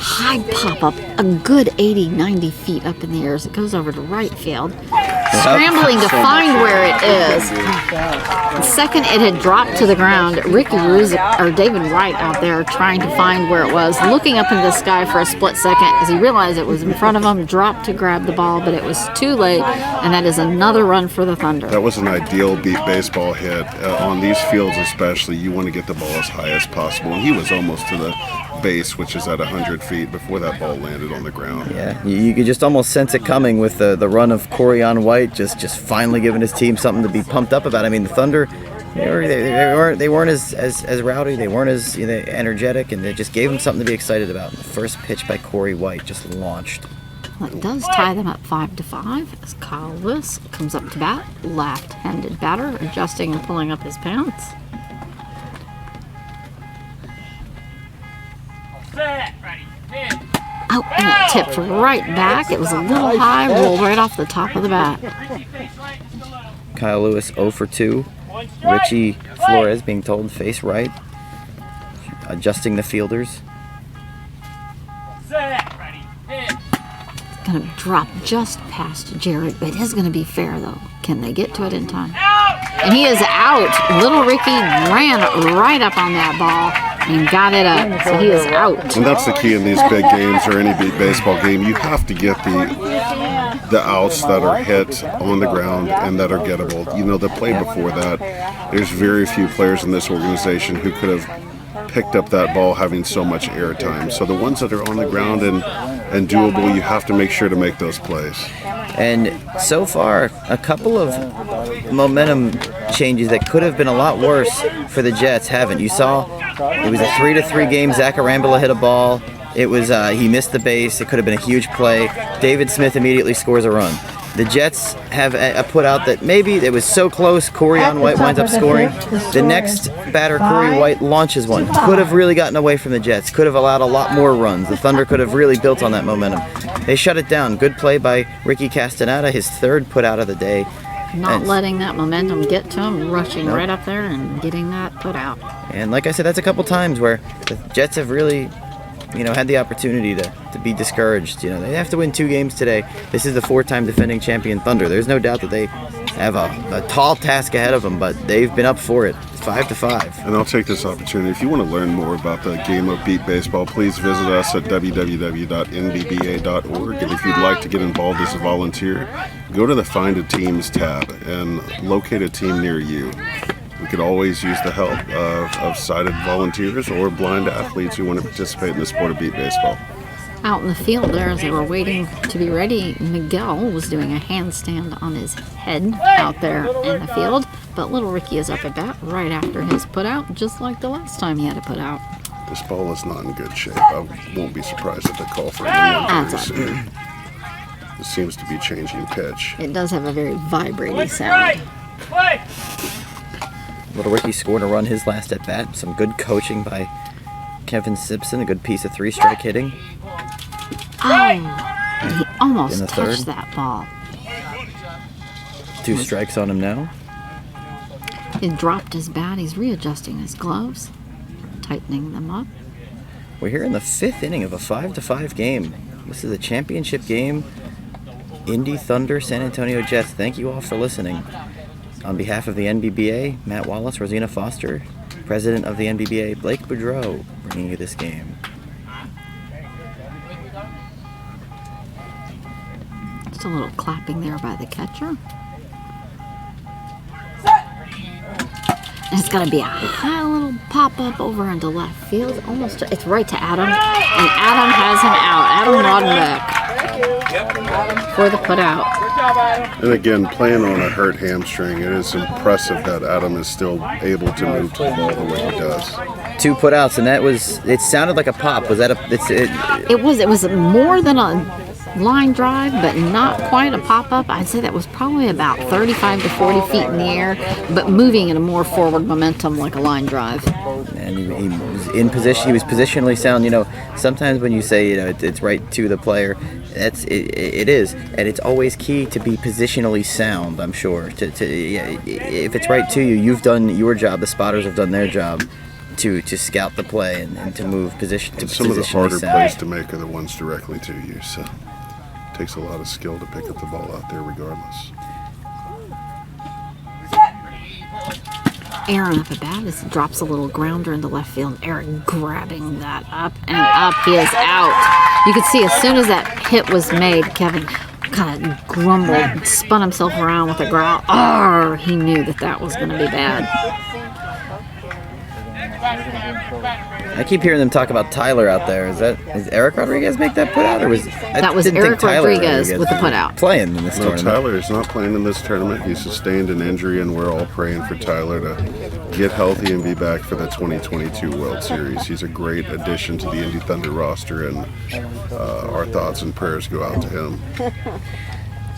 High pop up, a good 80-90 feet up in the air as it goes over to right field. Scrambling to find where it is. The second it had dropped to the ground, David Wright out there trying to find where it was, looking up into the sky for a split second as he realized it was in front of him, dropped to grab the ball, but it was too late, and that is another run for the Thunder. That was an ideal beat baseball hit. On these fields especially, you want to get the ball as high as possible, and he was almost to the base, which is at 100 feet before that ball landed on the ground. Yeah, you could just almost sense it coming with the run of Corian White, just finally giving his team something to be pumped up about. I mean, the Thunder, they weren't as rowdy, they weren't as energetic, and they just gave them something to be excited about. And the first pitch by Corey White just launched. Well, it does tie them up 5-5 as Kyle Lewis comes up to bat, left-handed batter, adjusting and pulling up his pants. Set. Ready. Hit. Oh, and it tipped right back. It was a little high, rolled right off the top of the bat. Kyle Lewis 0 for 2. Richie Flores being told to face right, adjusting the fielders. Set. Ready. Hit. It's going to drop just past Jared, but it is going to be fair, though. Can they get to it in time? And he is out. Little Ricky ran right up on that ball and got it up, so he is out. And that's the key in these big games or any big baseball game. You have to get the outs that are hit on the ground and that are gettable. The play before that, there's very few players in this organization who could have picked up that ball having so much air time. So the ones that are on the ground and doable, you have to make sure to make those plays. And so far, a couple of momentum changes that could have been a lot worse for the Jets haven't. You saw it was a 3-3 game. Zach Arambula hit a ball. It was he missed the base. It could have been a huge play. David Smith immediately scores a run. The Jets have a put out that maybe it was so close. Corian White winds up scoring. The next batter, Corey White, launches one. Could have really gotten away from the Jets. Could have allowed a lot more runs. The Thunder could have really built on that momentum. They shut it down. Good play by Ricky Castaneda, his third put out of the day. Not letting that momentum get to him, rushing right up there and getting that put out. And like I said, that's a couple times where the Jets have really, had the opportunity to be discouraged. They have to win 2 games today. This is the 4-time defending champion Thunder. There's no doubt that they have a tall task ahead of them, but they've been up for it. 5-5. And I'll take this opportunity. If you want to learn more about the game of beat baseball, please visit us at www.nbba.org. And if you'd like to get involved as a volunteer, go to the Find a Teams tab and locate a team near you. We could always use the help of sighted volunteers or blind athletes who want to participate in the sport of beat baseball. Out in the field there, as they were waiting to be ready, Miguel was doing a handstand on his head out there in the field. But little Ricky is up at bat right after his put out, just like the last time he had a put out. This ball is not in good shape. I won't be surprised if they call for anyone very soon. It seems to be changing pitch. It does have a very vibrating sound. Little Ricky scored a run his last at bat. Some good coaching by Kevin Simpson. A good piece of 3-strike hitting. Oh, he almost In the touched third. that ball. 2 strikes on him now. He dropped his bat. He's readjusting his gloves, tightening them up. We're here in the 5th inning of a 5-5 game. This is a championship game. Indy Thunder, San Antonio Jets. Thank you all for listening. On behalf of the NBBA, Matt Wallace, Rosina Foster, President of the NBBA, Blake Boudreau, bringing you this game. Just a little clapping there by the catcher. And it's going to be a high little pop-up over into left field. Almost, it's right to Adam. And Adam has him out. Adam Roddenbeck for the put-out. And again, playing on a hurt hamstring, it is impressive that Adam is still able to move to the ball the way he does. 2 put-outs, and it sounded like a pop. Was that It was more than a line drive, but not quite a pop-up. I'd say that was probably about 35 to 40 feet in the air, but moving in a more forward momentum like a line drive. And he was in position. He was positionally sound. Sometimes when you say it's right to the player, it is, and it's always key to be positionally sound. I'm sure. If it's right to you, you've done your job. The spotters have done their job to scout the play and to move position. To Some of the positionally harder sound. plays to make are the ones directly to you. So it takes a lot of skill to pick up the ball out there, regardless. Aaron up at bat drops a little grounder into left field. Aaron grabbing that up, and up he is out. You could see as soon as that hit was made, Kevin kind of grumbled, spun himself around with a growl. Oh, he knew that was going to be bad. I keep hearing them talk about Tyler out there. Is Eric Rodriguez make that put out, or was That was Eric Rodriguez with the put out. Playing in this No, tournament? Tyler is not playing in this tournament. He sustained an injury, and we're all praying for Tyler to get healthy and be back for the 2022 World Series. He's a great addition to the Indy Thunder roster, and our thoughts and prayers go out to him.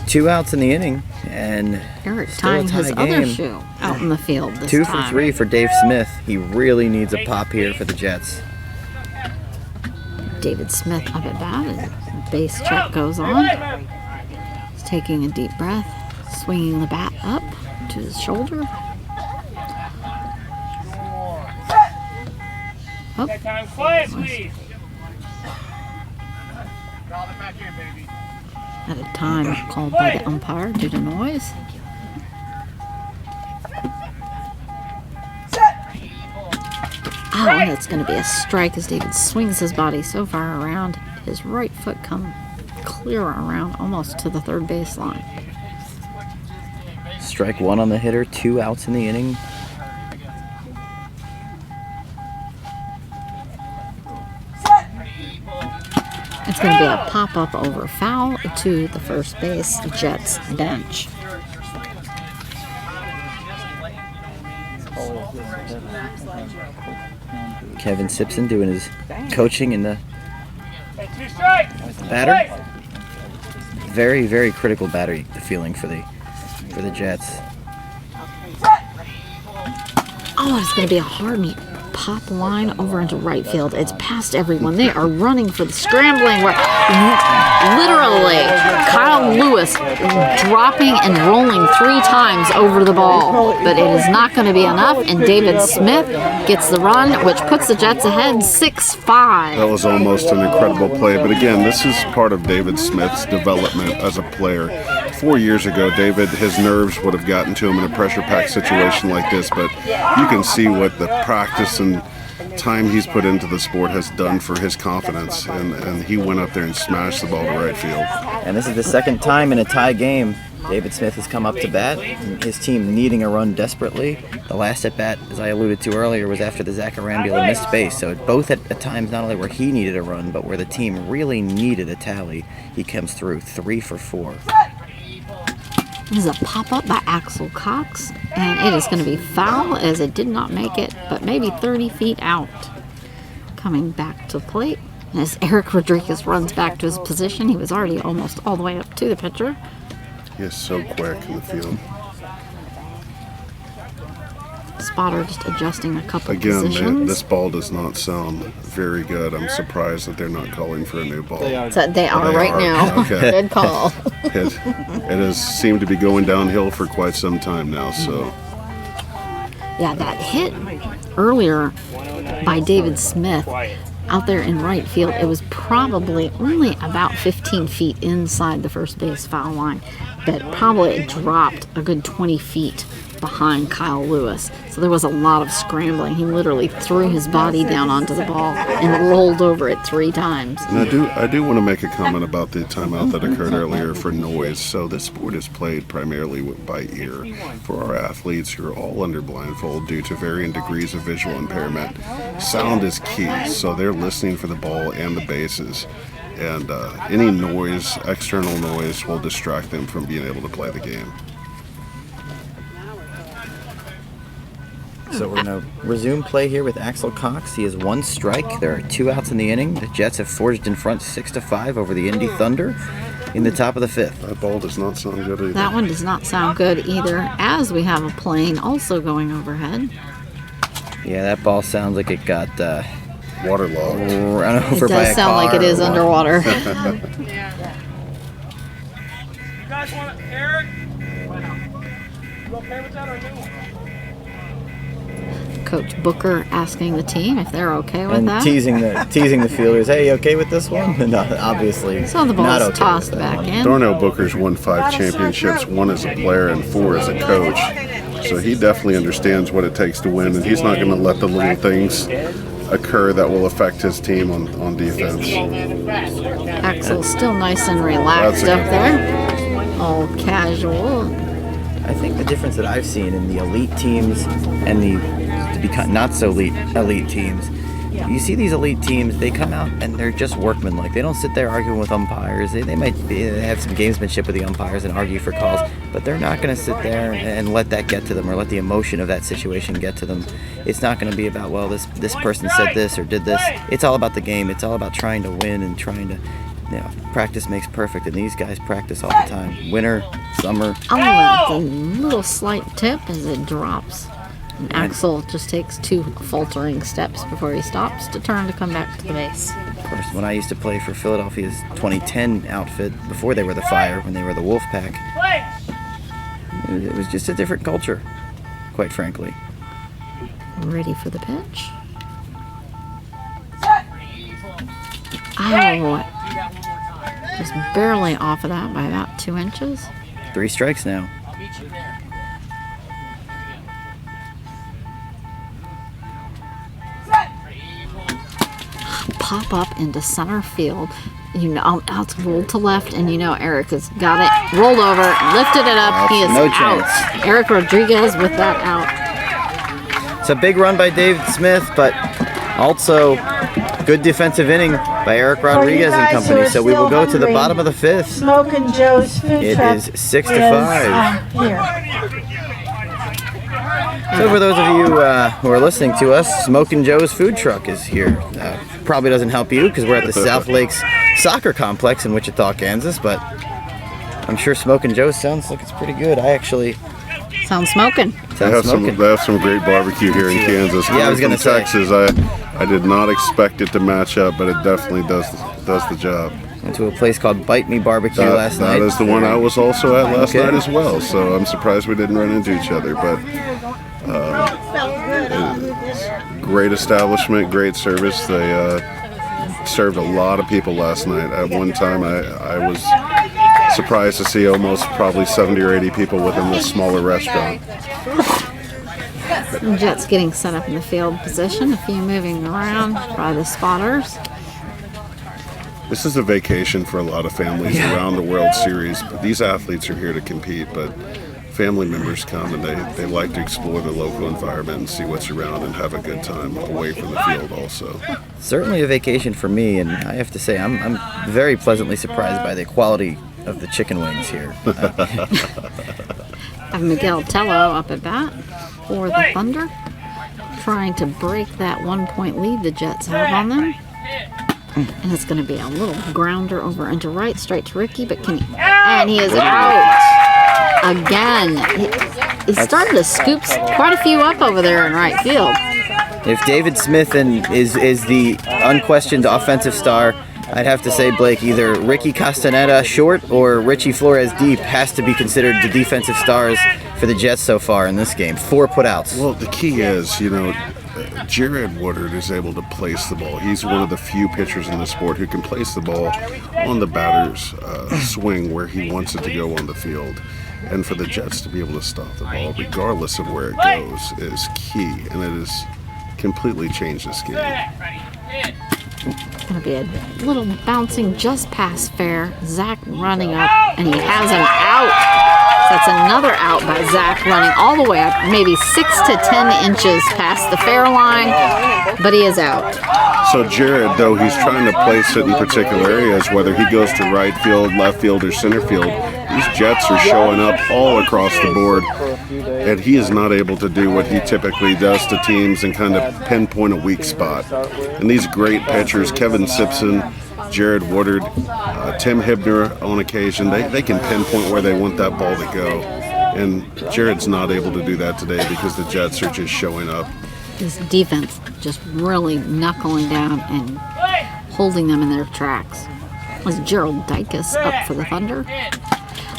2 outs in the inning, and Eric still a tying tie his other game. shoe out in the field this 2 time. for 3 for Dave Smith. He really needs a pop here for the Jets. David Smith up at bat as the base check goes on. He's taking a deep breath, swinging the bat up to his shoulder. Oh, Time quiet, please. at a time called by the umpire due to noise. Oh, and it's going to be a strike as David swings his body so far around. His right foot come clear around almost to the third baseline. Strike 1 on the hitter, 2 outs in the inning. It's going to be a pop-up over foul to the first base Jets bench. Kevin Simpson doing his coaching in the Two strikes. batter. Very, very critical battery feeling for the Jets. Oh, it's going to be a hard pop line over into right field. It's past everyone. They are running for the scrambling. Literally, Kyle Lewis dropping and rolling 3 times over the ball. But it is not going to be enough, and David Smith gets the run, which puts the Jets ahead 6-5. That was almost an incredible play. But again, this is part of David Smith's development as a player. 4 years ago, David, his nerves would have gotten to him in a pressure-packed situation like this, but you can see what the practice and time he's put into the sport has done for his confidence, and he went up there and smashed the ball to right field. And this is the second time in a tie game David Smith has come up to bat, his team needing a run desperately. The last at bat, as I alluded to earlier, was after the Zach Arambula missed base. So both at times, not only where he needed a run, but where the team really needed a tally, he comes through 3 for 4. This is a pop-up by Axel Cox, and it is going to be foul as it did not make it, but maybe 30 feet out. Coming back to the plate as Eric Rodriguez runs back to his position. He was already almost all the way up to the pitcher. He is so quick in the field. Spotter just adjusting a couple Again, positions. this ball does not sound very good. I'm surprised that they're not calling for a new ball. So they are right now. Okay. Good call. It has seemed to be going downhill for quite some time now. So Yeah, that hit earlier by David Smith out there in right field, it was probably only about 15 feet inside the first base foul line, but probably it dropped a good 20 feet behind Kyle Lewis. So there was a lot of scrambling. He literally threw his body down onto the ball and rolled over it 3 times. and I do want to make a comment about the timeout that occurred earlier for noise. So this sport is played primarily by ear for our athletes who are all under blindfold due to varying degrees of visual impairment. Sound is key, so they're listening for the ball and the bases. And any noise, external noise, will distract them from being able to play the game. So we're going to resume play here with Axel Cox. He has 1 strike. There are 2 outs in the inning. The Jets have forged in front 6-5 over the Indy Thunder in the top of the 5th. That ball does not sound good either. That one does not sound good either, as we have a plane also going overhead. Yeah, that ball sounds like it got Waterlogged. run It over by a does sound like car it is or what. underwater. You guys want it, Eric? You okay with that or new one? Coach Booker asking the team if they're okay with And that. teasing the fielders. Hey, you okay with this one? No, obviously. So the not ball's okay with tossed that back one. in. Darnell Booker's won 5 championships, 1 as a player and 4 as a coach. So he definitely understands what it takes to win, and he's not going to let the little things occur that will affect his team on defense. Axel's still nice and relaxed That's a up good there. All casual. I think the difference that I've seen in the elite teams and the to become not so elite teams, you see these elite teams, they come out and they're just workmanlike. They don't sit there arguing with umpires. They might have some gamesmanship with the umpires and argue for calls, but they're not going to sit there and let that get to them or let the emotion of that situation get to them. It's not going to be about, well, this person said this or did this. It's all about the game. It's all about trying to win and trying to, practice makes perfect, and these guys practice all the time. Winter, summer. Oh, a little slight tip as it drops. And Axel just takes 2 faltering steps before he stops to turn to come back to the base. Of course, when I used to play for Philadelphia's 2010 outfit, before they were the Fire, when they were the Wolfpack, it was just a different culture, quite frankly. Ready for the pitch. Oh, just barely off of that by about 2 inches. 3 strikes now. I'll meet you there. Pop up into center field. It's rolled to left, and Eric has got it rolled over, lifted it up. He is No out. chance. Eric Rodriguez with that out. It's a big run by David Smith, but also Good defensive inning by Eric Rodriguez and company. So we will go to the bottom of the 5th. Smokin' Joe's food It truck is 6-5. here. So for those of you who are listening to us, Smokin' Joe's food truck is here. Probably doesn't help you because we're at the South Lakes Soccer Complex in Wichita, Kansas, but I'm sure Smokin' Joe's sounds like it's pretty good. I actually... Sounds smoking. They have some great barbecue here in Kansas. Yeah, I was going to say. Texas, I did not expect it to match up, but it definitely does the job. Went to a place called Bite Me Barbecue last night. That is the one I was also at last night as well, so I'm surprised we didn't run into each other. But great establishment, great service. They served a lot of people last night. At one time, I was surprised to see almost probably 70 or 80 people within this smaller restaurant. Jets getting set up in the field position. A few moving around by the spotters. This is a vacation for a lot of families around the World Series. These athletes are here to compete, but family members come and they like to explore the local environment and see what's around and have a good time away from the field also. Certainly a vacation for me, and I have to say I'm very pleasantly surprised by the quality of the chicken wings here. Have Miguel Tello up at bat for the Thunder, trying to break that 1-point lead the Jets have on them. And it's going to be a little grounder over into right, straight to Ricky, but and he is out again. He started to scoop quite a few up over there in right field. If David Smith is the unquestioned offensive star, I'd have to say, Blake, either Ricky Castaneda short or Richie Flores deep has to be considered the defensive stars for the Jets so far in this game. 4 putouts. Well, the key is, Jared Woodard is able to place the ball. He's one of the few pitchers in the sport who can place the ball on the batter's swing where he wants it to go on the field. And for the Jets to be able to stop the ball, regardless of where it goes, is key. And it has completely changed this game. It's going to be a little bouncing just past fair. Zach running up, and he has him out. So that's another out by Zach, running all the way up, maybe 6 to 10 inches past the fair line, but he is out. So Jared, though he's trying to place it in particular areas, whether he goes to right field, left field, or center field, these Jets are showing up all across the board, and he is not able to do what he typically does to teams and kind of pinpoint a weak spot. And these great pitchers, Kevin Simpson, Jared Woodard, Tim Hibner on occasion, they can pinpoint where they want that ball to go. And Jared's not able to do that today because the Jets are just showing up. His defense just really knuckling down and holding them in their tracks. Was Gerald Dykes up for the Thunder?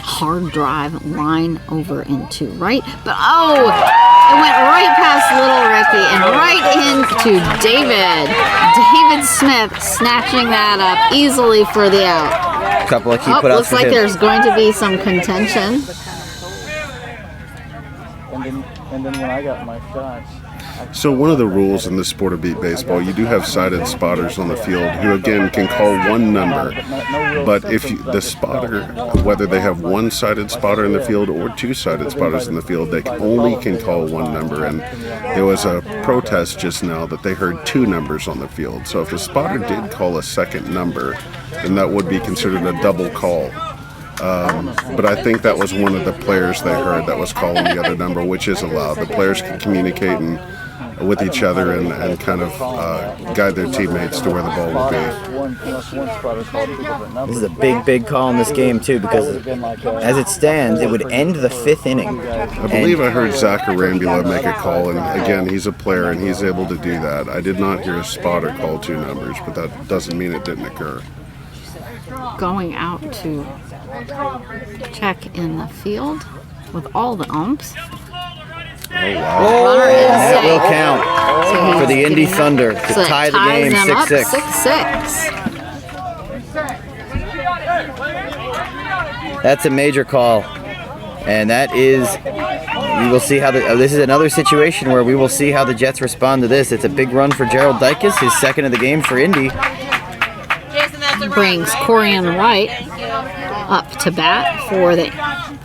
Hard drive, line over into right, but it went right past little Ricky and right into David Smith, snatching that up easily for the out. A couple of key putouts. Looks like there's going to be some contention. And then when I got my shots. So one of the rules in the sport of beat baseball, you do have sighted spotters on the field who, again, can call one number. But if the spotter, whether they have one-sided spotter in the field or two-sided spotters in the field, they only can call one number. And there was a protest just now that they heard 2 numbers on the field. So if the spotter did call a second number, then that would be considered a double call. But I think that was one of the players they heard that was calling the other number, which is allowed. The players can communicate with each other and kind of guide their teammates to where the ball will be. This is a big call in this game, too, because as it stands, it would end the 5th inning. I believe I heard Zach Arambula make a call, and again, he's a player, and he's able to do that. I did not hear a spotter call 2 numbers, but that doesn't mean it didn't occur. Going out to check in the field with all the umps. Oh, wow. Runner is That safe. will count So for the he's Indy getting Thunder to So that tie the ties game them up 6-6. 6-6. That's a major call, and that is. We will see how this is another situation where we will see how the Jets respond to this. It's a big run for Gerald Dykes, his second of the game for Indy. Brings Corian Wright up to bat for the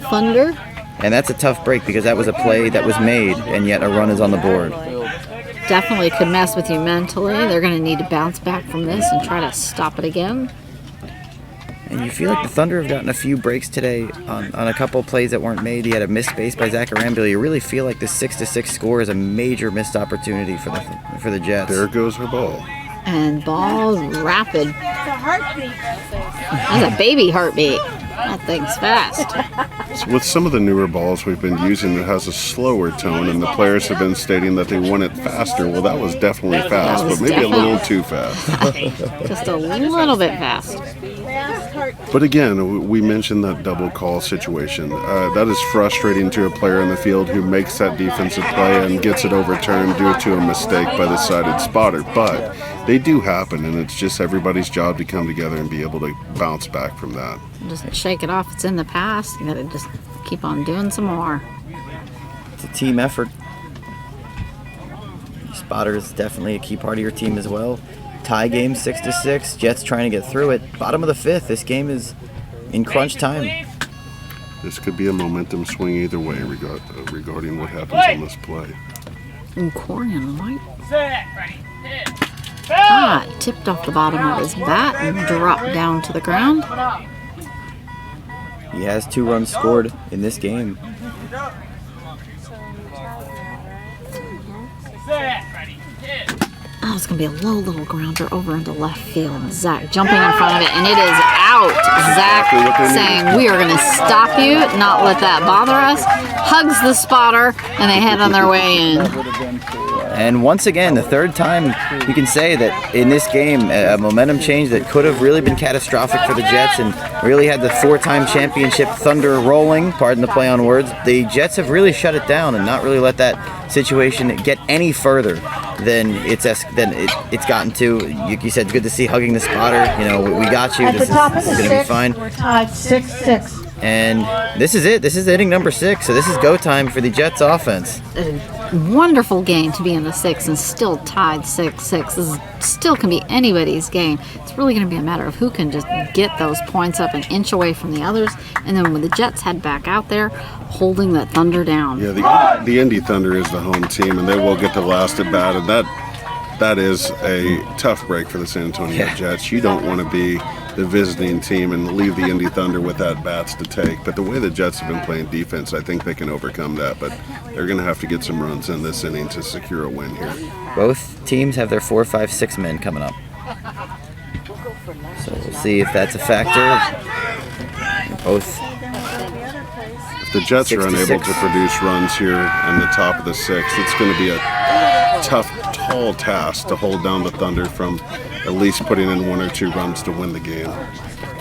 Thunder. And that's a tough break because that was a play that was made, and yet a run is on the board. definitely could mess with you mentally. They're going to need to bounce back from this and try to stop it again. And you feel like the Thunder have gotten a few breaks today on a couple of plays that weren't made. You had a missed base by Zach Arambula. You really feel like the 6-6 score is a major missed opportunity for the Jets. There goes her ball. And ball rapid. That's a baby heartbeat. That thing's fast. With some of the newer balls we've been using, it has a slower tone, and the players have been stating that they want it faster. Well, that was definitely fast, but maybe a little too fast. Just a little bit fast. But again, we mentioned that double call situation. That is frustrating to a player in the field who makes that defensive play and gets it overturned due to a mistake by the sided spotter. But they do happen, and it's just everybody's job to come together and be able to bounce back from that. Just shake it off. It's in the past. You got to just keep on doing some more. It's a team effort. Spotter is definitely a key part of your team as well. Tie game 6-6. Jets trying to get through it. Bottom of the fifth. This game is in crunch time. This could be a momentum swing either way regarding what happens on this play. And Corian White Set. Ready. Hit. tipped off the bottom of his bat and dropped down to the ground. He has 2 runs scored in this game. Set. Ready. Hit. Oh, it's going to be a low little grounder over into left field. Zach jumping in front of it, and it is out. Zach saying, we are going to stop you, not let that bother us. Hugs the spotter, and they head on their way in. And once again, the third time you can say that in this game, a momentum change that could have really been catastrophic for the Jets and really had the 4-time championship Thunder rolling, pardon the play on words. The Jets have really shut it down and not really let that situation get any further than it's gotten to. You said good to see hugging the spotter. You know, we got you. This is going to be fine. We're tied 6-6. And this is it. This is inning number 6. So this is go time for the Jets offense. A wonderful game to be in the 6th and still tied 6-6. This still can be anybody's game. It's really going to be a matter of who can just get those points up an inch away from the others. And then when the Jets head back out there, holding the Thunder down. Yeah, the Indy Thunder is the home team, and they will get the last at bat, and that is a tough break for the San Antonio Jets. You don't want to be the visiting team and leave the Indy Thunder with at bats to take. But the way the Jets have been playing defense, I think they can overcome that. But they're going to have to get some runs in this inning to secure a win here. Both teams have their 4, 5, 6 men coming up. So we'll see if that's a factor. Both. If the Jets are unable 6-6. to produce runs here in the top of the 6th, it's going to be a tough, tall task to hold down the Thunder from at least putting in 1 or 2 runs to win the game.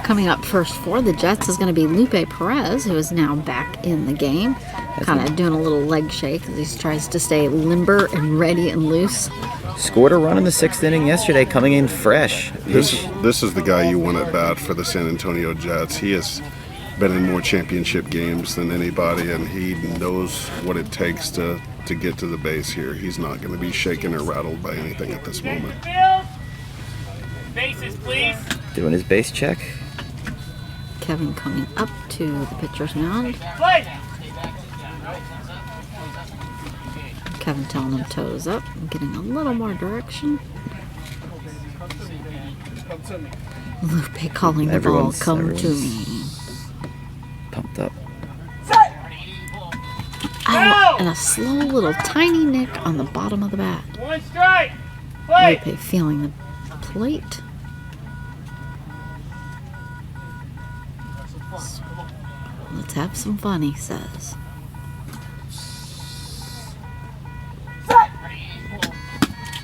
Coming up first for the Jets is going to be Lupe Perez, who is now back in the game. Kind of doing a little leg shake as he tries to stay limber and ready and loose. Scored a run in the 6th inning yesterday, coming in fresh. This is the guy you want at bat for the San Antonio Jets. He has been in more championship games than anybody, and he knows what it takes to get to the base here. He's not going to be shaken or rattled by anything at this moment. Bases, please. Doing his base check. Kevin coming up to the pitcher's mound. Play. Kevin telling him toes up and getting a little more direction. Lupe calling the ball, come to me. Pumped up. Oh, and a slow little tiny nick on the bottom of the bat. 1 strike. Play. Lupe feeling the plate. Let's have some fun, he says.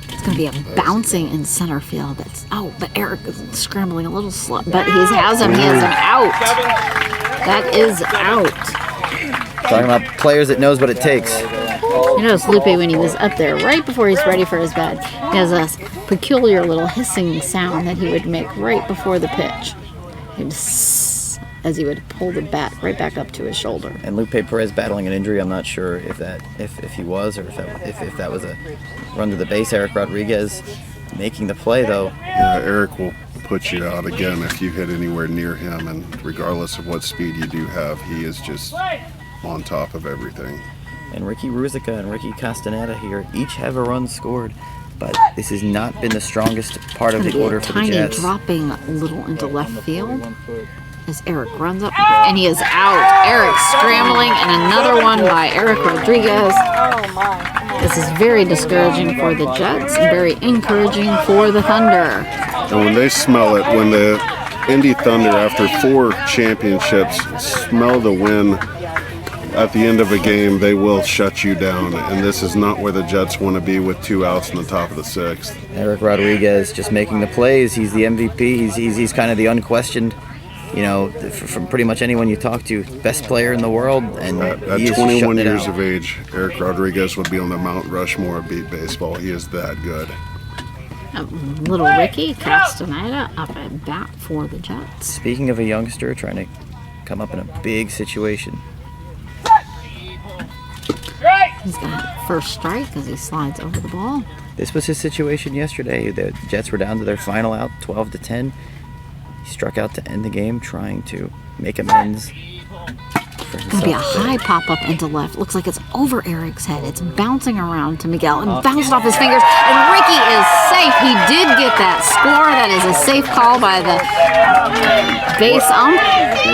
It's going to be a bouncing in center field. But Eric is scrambling a little slow. But he has him out. That is out. Talking about players that knows what it takes. You notice Lupe when he was up there, right before he's ready for his bat, he has a peculiar little hissing sound that he would make right before the pitch. He'd as he would pull the bat right back up to his shoulder. And Lupe Perez battling an injury. I'm not sure if he was or if that was a run to the base. Eric Rodriguez making the play though. Yeah, Eric will put you out again if you hit anywhere near him, and regardless of what speed you do have, he is just on top of everything. And Ricky Ruzica and Ricky Castaneda here each have a run scored, but this has not been the strongest part of the order for the tiny Jets. dropping a little into left field as Eric runs up, and he is out. Eric scrambling, and another one by Eric Rodriguez. This is very discouraging for the Jets and very encouraging for the Thunder. And when they smell it, when the Indy Thunder, after 4 championships, smell the win at the end of a game, they will shut you down. And this is not where the Jets want to be with 2 outs in the top of the 6th. Eric Rodriguez just making the plays. He's the MVP. He's kind of the unquestioned, from pretty much anyone you talk to, best player in the world. And At he is 21 shutting it years out. of age, Eric Rodriguez would be on the Mount Rushmore of beat baseball. He is that good. Little Ricky Castaneda up at bat for the Jets. Speaking of a youngster trying to come up in a big situation. He's got first strike as he slides over the ball. This was his situation yesterday. The Jets were down to their final out, 12-10. He struck out to end the game, trying to make amends for It's going to be a himself. high pop-up into left. Looks like it's over Eric's head. It's bouncing around to Miguel and bounced off his fingers. And Ricky is safe. He did get that score. That is a safe call by the base ump.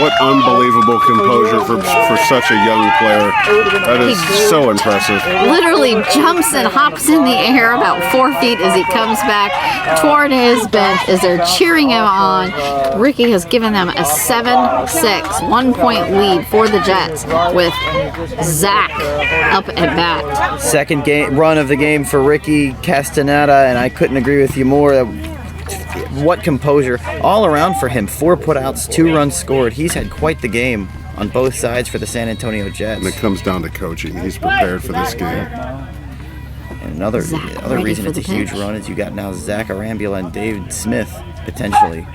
What unbelievable composure for such a young player. That is so impressive. Literally jumps and hops in the air about 4 feet as he comes back toward his bench as they're cheering him on. Ricky has given them a 7-6, 1-point lead for the Jets with Zach up at bat. Second run of the game for Ricky Castaneda, and I couldn't agree with you more. What composure all around for him. 4 putouts, 2 runs scored. He's had quite the game on both sides for the San Antonio Jets. And it comes down to coaching. He's prepared for this game. And another ready reason for it's a the huge pitch. run is you got now Zach Arambula and David Smith potentially.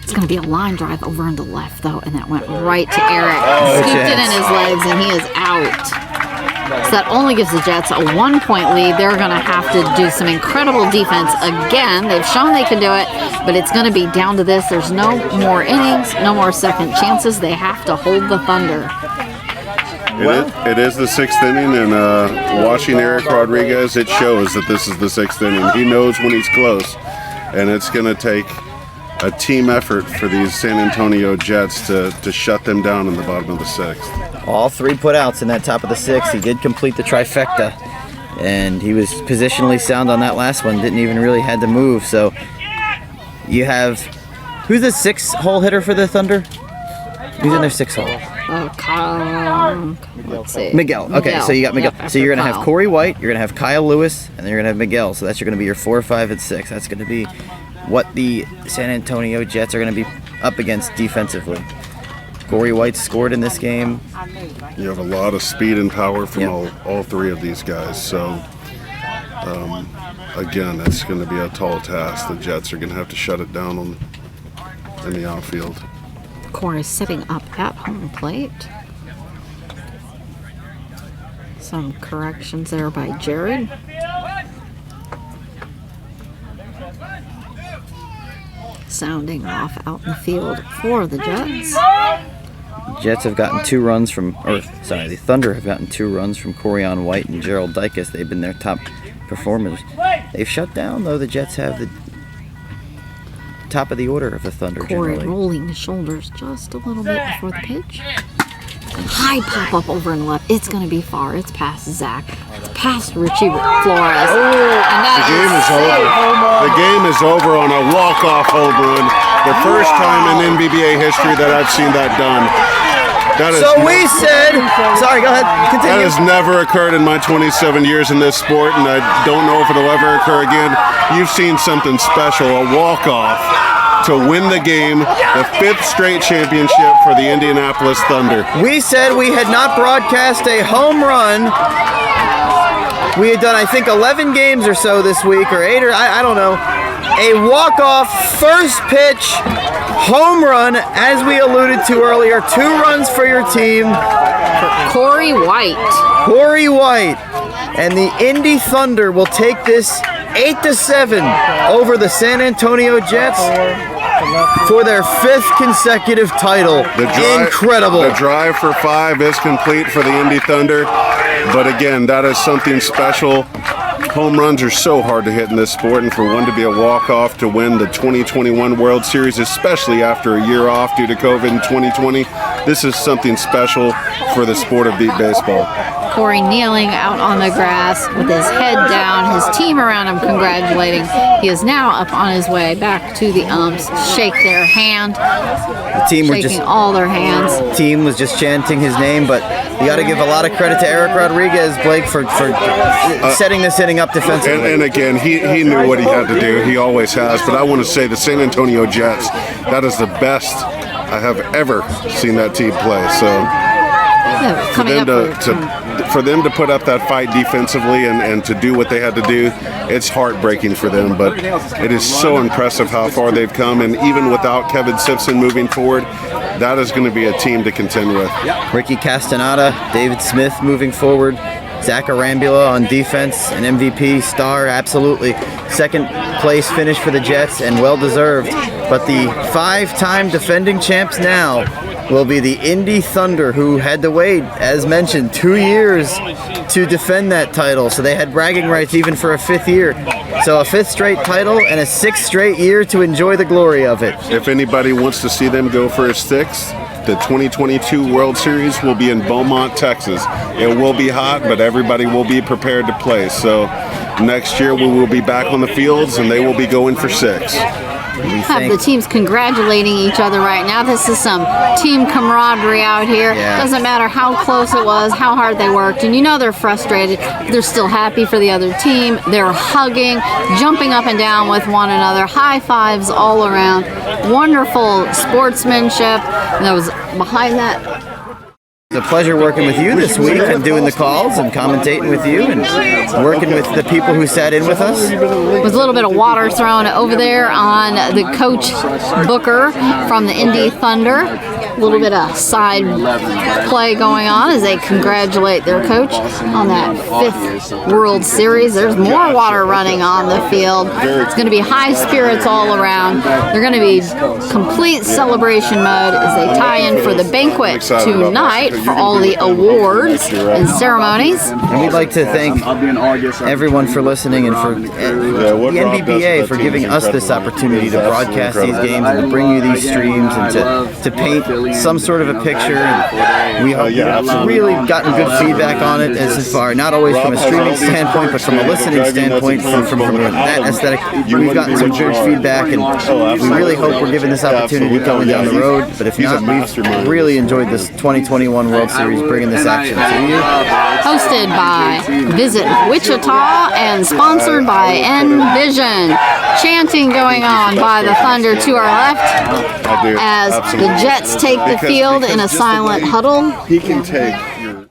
It's going to be a line drive over into left, though, and that went right to Eric. Scooped it in Jets. his legs, and he is out. So that only gives the Jets a 1-point lead. They're going to have to do some incredible defense again. They've shown they can do it, but it's going to be down to this. There's no more innings, no more second chances. They have to hold the Thunder. It is the 6th inning, and watching Eric Rodriguez, it shows that this is the 6th inning. He knows when he's close, and it's going to take a team effort for these San Antonio Jets to shut them down in the bottom of the 6th. All 3 putouts in that top of the 6th. He did complete the trifecta, and he was positionally sound on that last one. Didn't even really had to move. So you have, who's the 6-hole hitter for the Thunder? Who's in their 6-hole? Let's see. Miguel. Okay, so you got Miguel. Yep, So you're going to after have Corey White, you're going to have Kyle Lewis, and then you're going to have Miguel. So that's going to be your 4, 5, and 6. That's going to be what the San Antonio Jets are going to be up against defensively. Corey White scored in this game. You have a lot of speed and power from Yep. all 3 of these guys. So, again, it's going to be a tall task. The Jets are going to have to shut it down in the outfield. Corey sitting up at home plate. Some corrections there by Jared. Sounding off out in the field for the Jets. Jets have gotten 2 runs from, the Thunder have gotten 2 runs from Corian White and Gerald Dicus. They've been their top performers. They've shut down, though. The Jets have the top of the order of the Thunder Corey generally. rolling his shoulders just a little bit before the pitch. High pop up over in left. It's going to be far. It's past Zach. It's past Richie Flores. And that The game is safe. over. The game is over on a walk-off home run. The first time in NBBA history that I've seen that done. That is So we said, sorry, go ahead, That continue. has never occurred in my 27 years in this sport, and I don't know if it'll ever occur again. You've seen something special, a walk-off to win the game, the 5th straight championship for the Indianapolis Thunder. We said we had not broadcast a home run. We had done, I think, 11 games or so this week, or 8, or I don't know. A walk-off first pitch home run, as we alluded to earlier. 2 runs for your team. Corey White. Corey White and the Indy Thunder will take this 8-7 over the San Antonio Jets. for their 5th consecutive title. Incredible. The drive for 5 is complete for the Indy Thunder. But again, that is something special. Home runs are so hard to hit in this sport, and for one to be a walk-off to win the 2021 World Series, especially after a year off due to COVID in 2020, this is something special for the sport of beat baseball. Corey kneeling out on the grass with his head down, his team around him congratulating. He is now up on his way back to the umps, shake their hand. The team were shaking all their hands. Team was just chanting his name, but you got to give a lot of credit to Eric Rodriguez, Blake, for setting this inning up defensively. And again, he knew what he had to do. He always has. But I want to say the San Antonio Jets, that is the best I have ever seen that team play. So for them to put up that fight defensively and to do what they had to do, it's heartbreaking for them. But it is so impressive how far they've come. And even without Kevin Simpson moving forward, that is going to be a team to contend with. Ricky Castaneda, David Smith moving forward. Zach Arambula on defense, an MVP star, absolutely. 2nd place finish for the Jets, and well-deserved. But the 5-time defending champs now will be the Indy Thunder, who had to wait, as mentioned, 2 years to defend that title. So they had bragging rights even for a 5th year. So a 5th straight title and a 6th straight year to enjoy the glory of it. If anybody wants to see them go for a 6th, the 2022 World Series will be in Beaumont, Texas. It will be hot, but everybody will be prepared to play. So next year we will be back on the fields, and they will be going for 6. Have the teams congratulating each other right now. This is some team camaraderie out here. Yeah. Doesn't matter how close it was, how hard they worked, and you know they're frustrated. They're still happy for the other team. They're hugging, jumping up and down with one another, high fives all around. Wonderful sportsmanship. And that was behind that. It's a pleasure working with you this week and doing the calls and commentating with you and working with the people who sat in with us. With a little bit of water thrown over there on the coach Booker from the Indy Thunder. A little bit of side play going on as they congratulate their coach on that 5th World Series. There's more water running on the field. It's going to be high spirits all around. They're going to be complete celebration mode as they tie in for the banquet tonight for all the awards and ceremonies. And we'd like to thank everyone for listening and for the NBBA for giving us this opportunity to broadcast these games and to bring you these streams and to paint some sort of a picture. And we have really gotten good feedback on it as far, not always from a streaming standpoint, but from a listening standpoint, from that aesthetic. We've gotten some good feedback, and we really hope we're given this opportunity going down the road. But if not, we've really enjoyed this 2021 World Series, bringing this action to you. Hosted by Visit Wichita and sponsored by Envision. Chanting going on by the Thunder to our left as the Jets take the field in a silent huddle. He can take your